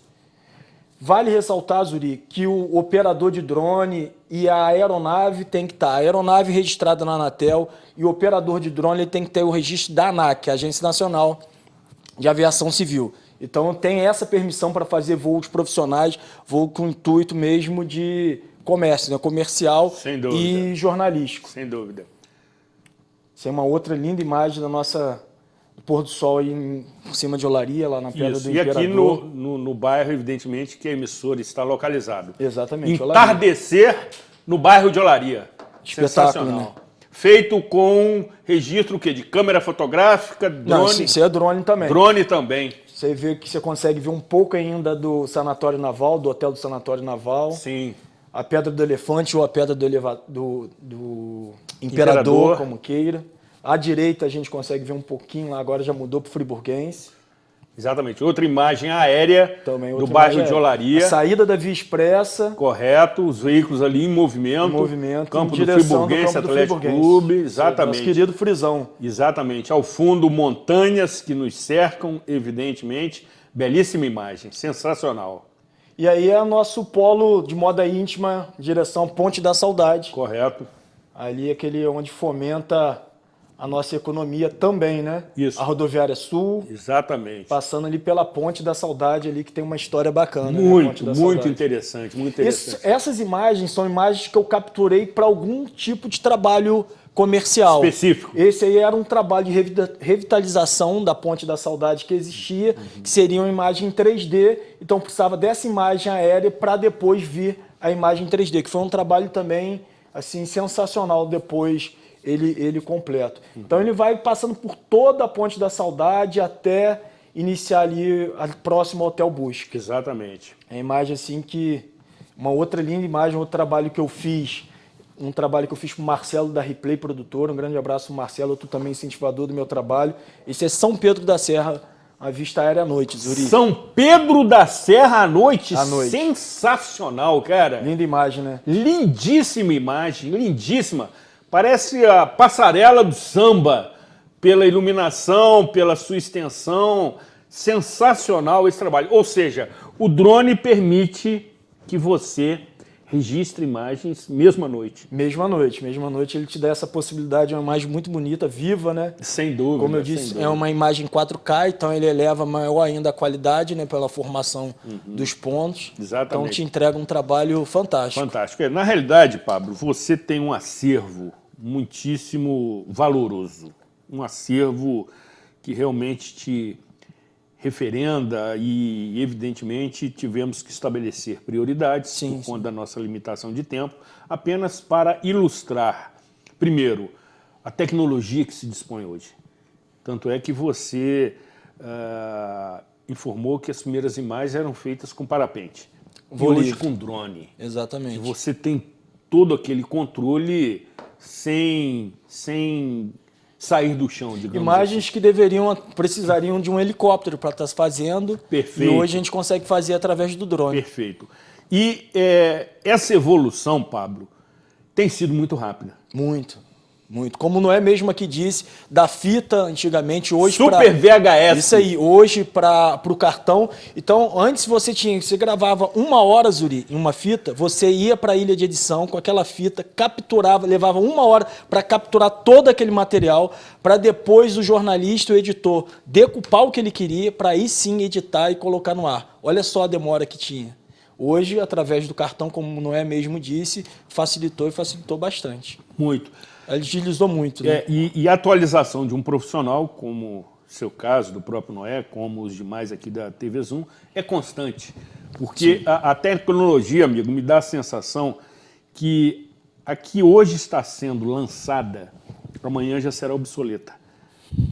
Vale ressaltar, Zuri, que o operador de drone e a aeronave tem que estar. A aeronave registrada na Anatel e o operador de drone ele tem que ter o registro da ANAC, Agência Nacional de Aviação Civil. Então tem essa permissão para fazer voos profissionais, voo com intuito mesmo de comércio, né? Comercial e jornalístico. Sem dúvida. Isso é uma outra linda imagem da nossa do pôr do sol aí em cima de Olaria, lá na Pedra do Imperador. E aqui no bairro, evidentemente, que a emissora está localizado. Exatamente. Entardecer no bairro de Olaria. Espetáculo, né? Feito com registro o quê? De câmera fotográfica, drone? Não, isso é drone também. Drone também. Você vê que você consegue ver um pouco ainda do Sanatório Naval, do Hotel do Sanatório Naval. Sim. A Pedra do Elefante ou a Pedra do Imperador, como queira. À direita a gente consegue ver um pouquinho lá, agora já mudou para o Friburguense. Exatamente. Outra imagem aérea também, do bairro de Olaria. A saída da Via Expressa. Correto, os veículos ali em movimento. Campo do Friburguense, Atlético Clube. Exatamente. Nosso querido Frisão. Exatamente. Ao fundo, montanhas que nos cercam, evidentemente. Belíssima imagem, sensacional. E aí é nosso polo de moda íntima, direção Ponte da Saudade. Correto. Ali é aquele onde fomenta a nossa economia também, né? Isso. A Rodoviária Sul. Exatamente. Passando ali pela Ponte da Saudade ali, que tem uma história bacana. Muito, né? muito interessante, muito interessante. Essas imagens são imagens que eu capturei para algum tipo de trabalho comercial. Específico. Esse aí era um trabalho de revitalização da Ponte da Saudade que existia, que seria uma imagem em 3D, então precisava dessa imagem aérea para depois vir a imagem em 3D, que foi um trabalho também assim sensacional depois ele completo. Então ele vai passando por toda a Ponte da Saudade até iniciar ali próximo ao Hotel Busca. Exatamente. É a imagem assim que uma outra linda imagem, outro trabalho que eu fiz. Um trabalho que eu fiz com o Marcelo da Replay Produtora. Um grande abraço pro Marcelo, tu também incentivador do meu trabalho. Esse é São Pedro da Serra, a vista aérea à noite, Zuri. São Pedro da Serra à noite? À noite. Sensacional, cara. Linda imagem, né? Lindíssima imagem, lindíssima. Parece a passarela do samba, pela iluminação, pela sua extensão. Sensacional esse trabalho. Ou seja, o drone permite que você registre imagens mesmo à noite. Mesmo à noite ele te dá essa possibilidade, é uma imagem muito bonita, viva, né? Sem dúvida. Como eu disse, é uma imagem 4K, então ele eleva maior ainda a qualidade, né, pela formação dos pontos. Exatamente. Então te entrega um trabalho fantástico. Fantástico. Na realidade, Pablo, você tem um acervo muitíssimo valoroso, um acervo que realmente te referenda e, evidentemente, tivemos que estabelecer prioridades por conta da nossa limitação de tempo, apenas para ilustrar, primeiro, a tecnologia que se dispõe hoje. Tanto é que você informou que as primeiras imagens eram feitas com parapente, e hoje com drone. Exatamente. E você tem todo aquele controle sem sair do chão, digamos imagens assim. Que precisariam de um helicóptero para estar fazendo. Perfeito. E hoje a gente consegue fazer através do drone. Perfeito. E essa evolução, Pablo, tem sido muito rápida. Muito. Como não é mesmo aqui disse, da fita antigamente, hoje Super VHS. Isso aí, hoje para o cartão. Então, antes você gravava 1 hora, Zuri, em uma fita, você ia para a ilha de edição com aquela fita, capturava, levava 1 hora para capturar todo aquele material, para depois o jornalista, o editor, decupar o que ele queria, para aí sim editar e colocar no ar. Olha só a demora que tinha. Hoje, através do cartão, como não é mesmo disse, facilitou bastante. Muito. Agilizou muito. Né? E a atualização de um profissional como seu caso, do próprio Noé, como os demais aqui da TV Zoom, é constante. Porque a tecnologia, amigo, me dá a sensação que a que hoje está sendo lançada, amanhã já será obsoleta.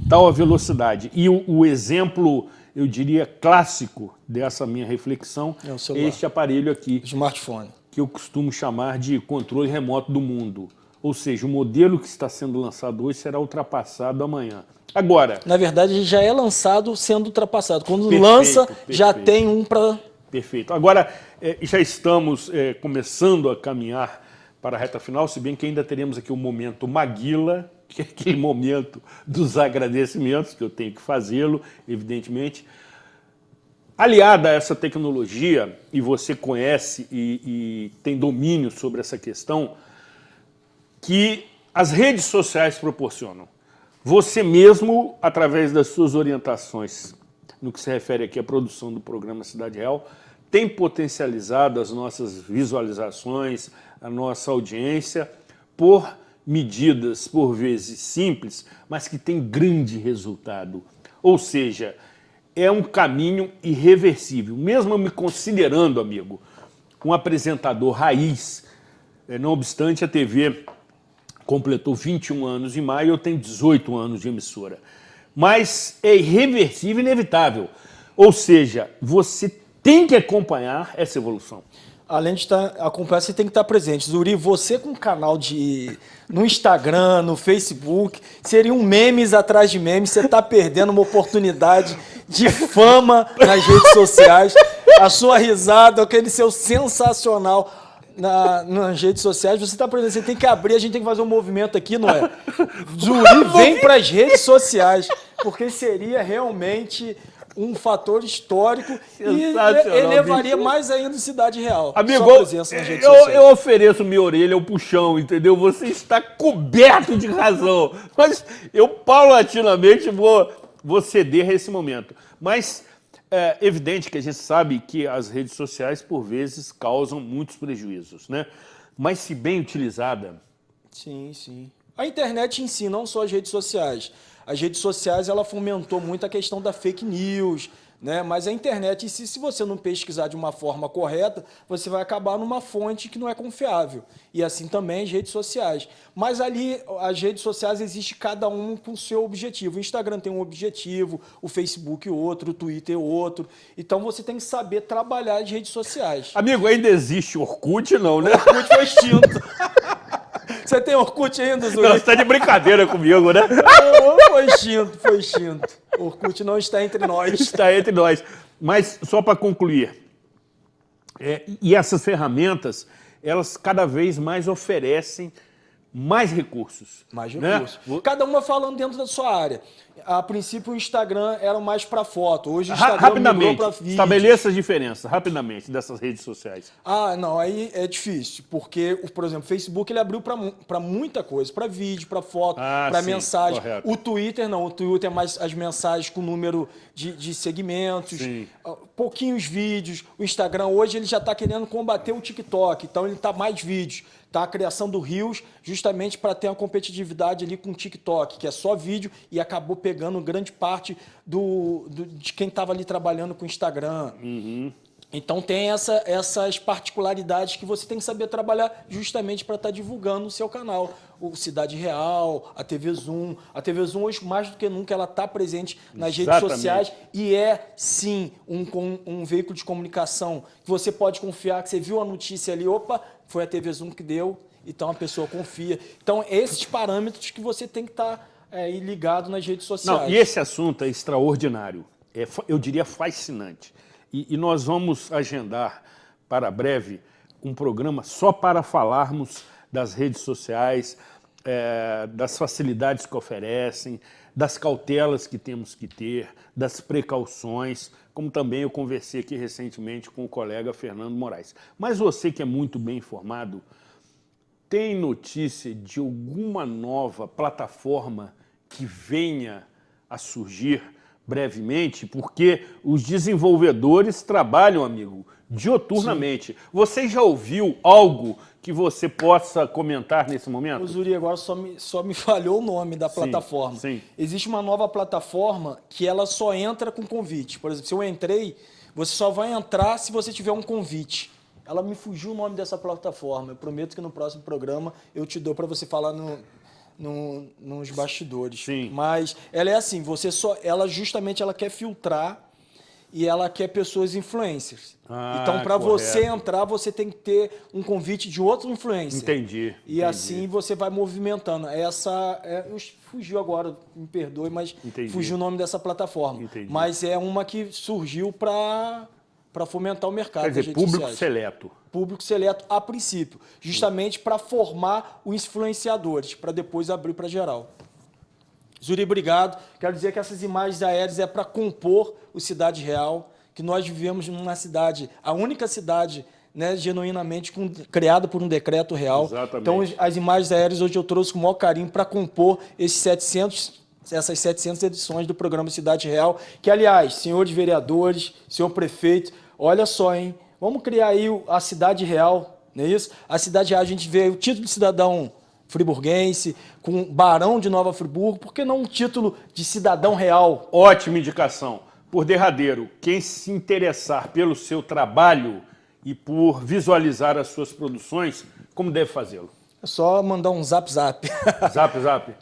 Tal a velocidade. E o exemplo, eu diria, clássico dessa minha reflexão é este aparelho aqui. Smartphone. Que eu costumo chamar de controle remoto do mundo. Ou seja, o modelo que está sendo lançado hoje será ultrapassado amanhã. Agora... Na verdade, ele já é lançado sendo ultrapassado. Quando Perfeito, lança, perfeito. já tem um para... Perfeito. Agora, já estamos começando a caminhar para a reta final, se bem que ainda teremos aqui o momento Maguila, que é aquele momento dos agradecimentos, que eu tenho que fazê-lo, evidentemente. Aliada a essa tecnologia, e você conhece e tem domínio sobre essa questão, que as redes sociais proporcionam. Você mesmo, através das suas orientações, no que se refere aqui à produção do programa Cidade Real, tem potencializado as nossas visualizações, a nossa audiência, por medidas, por vezes simples, mas que tem grande resultado. Ou seja, é um caminho irreversível. Mesmo me considerando, amigo, um apresentador raiz, não obstante a TV completou 21 anos em maio, eu tenho 18 anos de emissora. Mas é irreversível e inevitável. Ou seja, você tem que acompanhar essa evolução. Além de acompanhar, você tem que estar presente. Zuri, você com um canal no Instagram, no Facebook, seriam memes atrás de memes, você está perdendo uma oportunidade de fama nas redes sociais. A sua risada, aquele seu sensacional nas redes sociais, você está presente, você tem que abrir, a gente tem que fazer um movimento aqui, não é? Zuri, vem para as redes sociais, porque seria realmente... um fator histórico e elevaria mais ainda Cidade Real. Amigo, sua presença nas redes sociais. Eu ofereço minha orelha ao puxão, entendeu? Você está coberto de razão. Mas eu paulatinamente vou ceder a esse momento. Mas é evidente que a gente sabe que as redes sociais, por vezes, causam muitos prejuízos, né? Mas se bem utilizada... Sim, sim. A internet em si, não só as redes sociais. As redes sociais, ela fomentou muito a questão da fake news, né? Mas a internet em si, se você não pesquisar de uma forma correta, você vai acabar numa fonte que não é confiável. E assim também as redes sociais. Mas ali, as redes sociais, existe cada um com o seu objetivo. O Instagram tem um objetivo, o Facebook outro, o Twitter outro. Então você tem que saber trabalhar as redes sociais. Amigo, ainda existe Orkut, não, né? O Orkut foi extinto. Você tem Orkut ainda, Zuri? Não, você tá de brincadeira comigo, né? Foi extinto, foi extinto. Orkut não está entre nós. Está entre nós. Mas, só para concluir, e essas ferramentas, elas cada vez mais oferecem mais recursos. Mais recursos. Né? Cada uma falando dentro da sua área. A princípio, o Instagram era mais para foto. Hoje o Instagram migrou para vídeo. Estabeleça as diferenças, rapidamente, dessas redes sociais. Ah, não, aí é difícil. Porque, por exemplo, o Facebook ele abriu para muita coisa. Para vídeo, para foto, para mensagem. Correto. O Twitter não. O Twitter é mais as mensagens com número de segmentos. Sim. Pouquinhos vídeos. O Instagram hoje ele já está querendo combater o TikTok. Então ele está mais vídeos. Tá a criação do Reels justamente para ter uma competitividade ali com o TikTok, que é só vídeo e acabou pegando grande parte de quem estava ali trabalhando com o Instagram. Uhum. Então tem essas particularidades que você tem que saber trabalhar justamente para estar divulgando o seu canal. O Cidade Real, a TV Zoom. A TV Zoom hoje, mais do que nunca, ela está presente nas redes sociais e é, sim, um veículo de comunicação que você pode confiar, que você viu a notícia ali, opa, foi a TV Zoom que deu, então a pessoa confia. Então, esses parâmetros que você tem que estar ligado nas redes sociais. Não, e esse assunto é extraordinário, eu diria fascinante. E nós vamos agendar para breve um programa só para falarmos das redes sociais, das facilidades que oferecem, das cautelas que temos que ter, das precauções, como também eu conversei aqui recentemente com o colega Fernando Moraes. Mas você que é muito bem informado, tem notícia de alguma nova plataforma que venha a surgir brevemente, porque os desenvolvedores trabalham, amigo, dioturnamente. Sim. Você já ouviu algo que você possa comentar nesse momento? Ô, Zuri, agora só me falhou o nome da plataforma. Sim. Existe uma nova plataforma que ela só entra com convite. Por exemplo, se eu entrei, você só vai entrar se você tiver um convite. Ela me fugiu o nome dessa plataforma. Eu prometo que no próximo programa eu te dou para você falar nos bastidores. Sim. Mas ela é assim, ela justamente quer filtrar e ela quer pessoas influencers. Então, para você entrar, você tem que ter um convite de outro influencer. Entendi. Assim você vai movimentando. Fugiu agora, me perdoe, mas fugiu o nome dessa plataforma. Entendi. Mas é uma que surgiu para fomentar o mercado. Quer dizer, público seleto. Público seleto a princípio, justamente para formar os influenciadores, para depois abrir para geral. Zuri, obrigado. Quero dizer que essas imagens aéreas é para compor o Cidade Real, que nós vivemos numa cidade, a única cidade, né, genuinamente criada por um decreto real. Exatamente. Então, as imagens aéreas hoje eu trouxe com o maior carinho para compor essas 700 edições do programa Cidade Real, que, aliás, senhores vereadores, senhor prefeito, olha só, hein? Vamos criar aí a Cidade Real, não é isso? A Cidade Real, a gente vê o título de cidadão friburguense, com Barão de Nova Friburgo, por que não um título de cidadão real? Ótima indicação. Por derradeiro, quem se interessar pelo seu trabalho e por visualizar as suas produções, como deve fazê-lo? É só mandar um zap. Zap.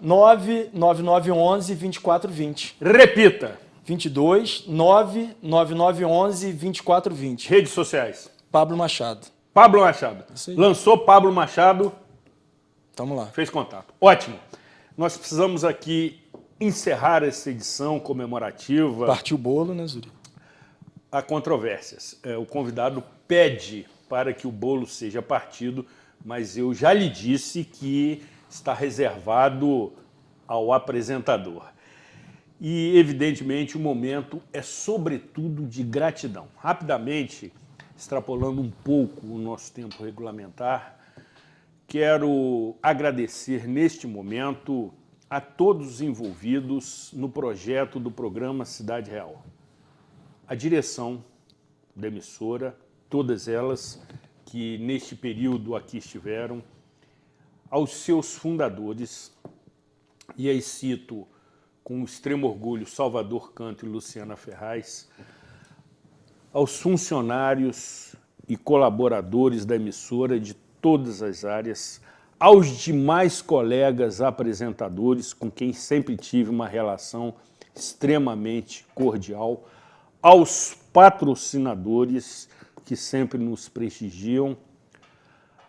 99911-2420. Repita. 22-99911-2420. Redes sociais. Pablo Machado. Pablo Machado. Lançou Pablo Machado. Tamo lá. Fez contato. Ótimo. Nós precisamos aqui encerrar essa edição comemorativa. Partiu o bolo, né, Zuri? Há controvérsias. O convidado pede para que o bolo seja partido, mas eu já lhe disse que está reservado ao apresentador. E, evidentemente, o momento é, sobretudo, de gratidão. Rapidamente, extrapolando um pouco o nosso tempo regulamentar, quero agradecer neste momento a todos os envolvidos no projeto do programa Cidade Real. A direção da emissora, todas elas que neste período aqui estiveram, aos seus fundadores, e aí cito com extremo orgulho Salvador Canto e Luciana Ferraz, aos funcionários e colaboradores da emissora de todas as áreas, aos demais colegas apresentadores com quem sempre tive uma relação extremamente cordial, aos patrocinadores que sempre nos prestigiam,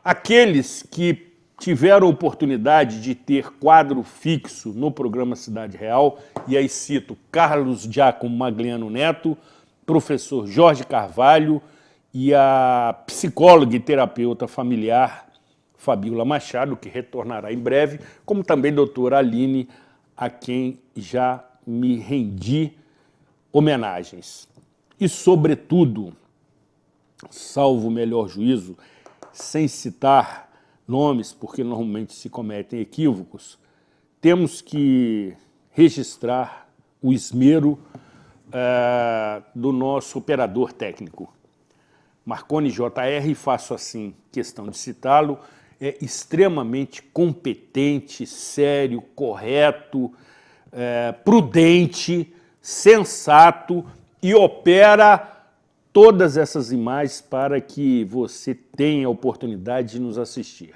aqueles que tiveram a oportunidade de ter quadro fixo no programa Cidade Real, e aí cito Carlos Giacomo Magliano Neto, professor Jorge Carvalho e a psicóloga e terapeuta familiar Fabiola Machado, que retornará em breve, como também a doutora Aline, a quem já me rendi homenagens. E, sobretudo, salvo o melhor juízo, sem citar nomes, porque normalmente se cometem equívocos, temos que registrar o esmero do nosso operador técnico. Marconi JR, faço assim questão de citá-lo, é extremamente competente, sério, correto, prudente, sensato e opera todas essas imagens para que você tenha a oportunidade de nos assistir.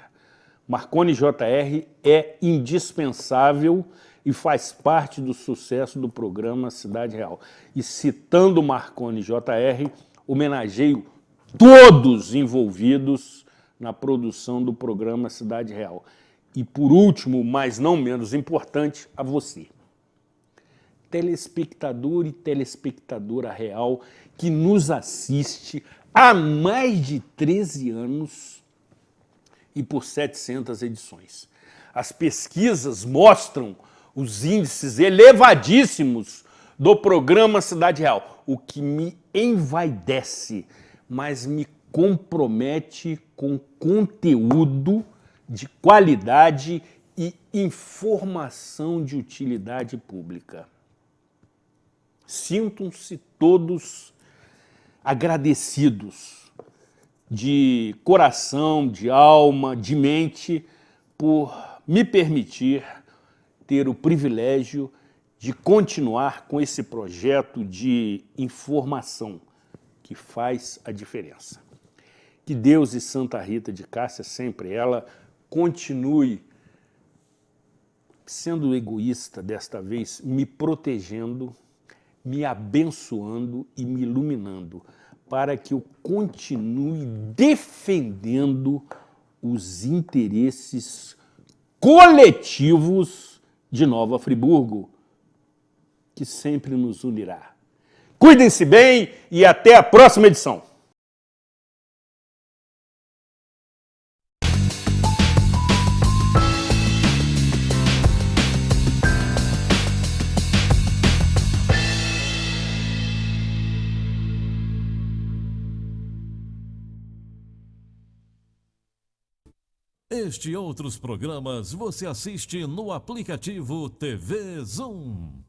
Marconi JR é indispensável e faz parte do sucesso do programa Cidade Real. E citando Marconi JR, homenageio todos envolvidos na produção do programa Cidade Real. E por último, mas não menos importante, a você, telespectador e telespectadora real que nos assiste há mais de 13 anos e por 700 edições. As pesquisas mostram os índices elevadíssimos do programa Cidade Real, o que me envaidece, mas me compromete com conteúdo de qualidade e informação de utilidade pública. Sintam-se todos agradecidos, de coração, de alma, de mente, por me permitir ter o privilégio de continuar com esse projeto de informação que faz a diferença. Que Deus e Santa Rita de Cássia, sempre ela, continue sendo egoísta desta vez, me protegendo, me abençoando e me iluminando, para que eu continue defendendo os interesses coletivos de Nova Friburgo, que sempre nos unirá. Cuidem-se bem e até a próxima edição. Este e outros programas você assiste no aplicativo TV Zoom.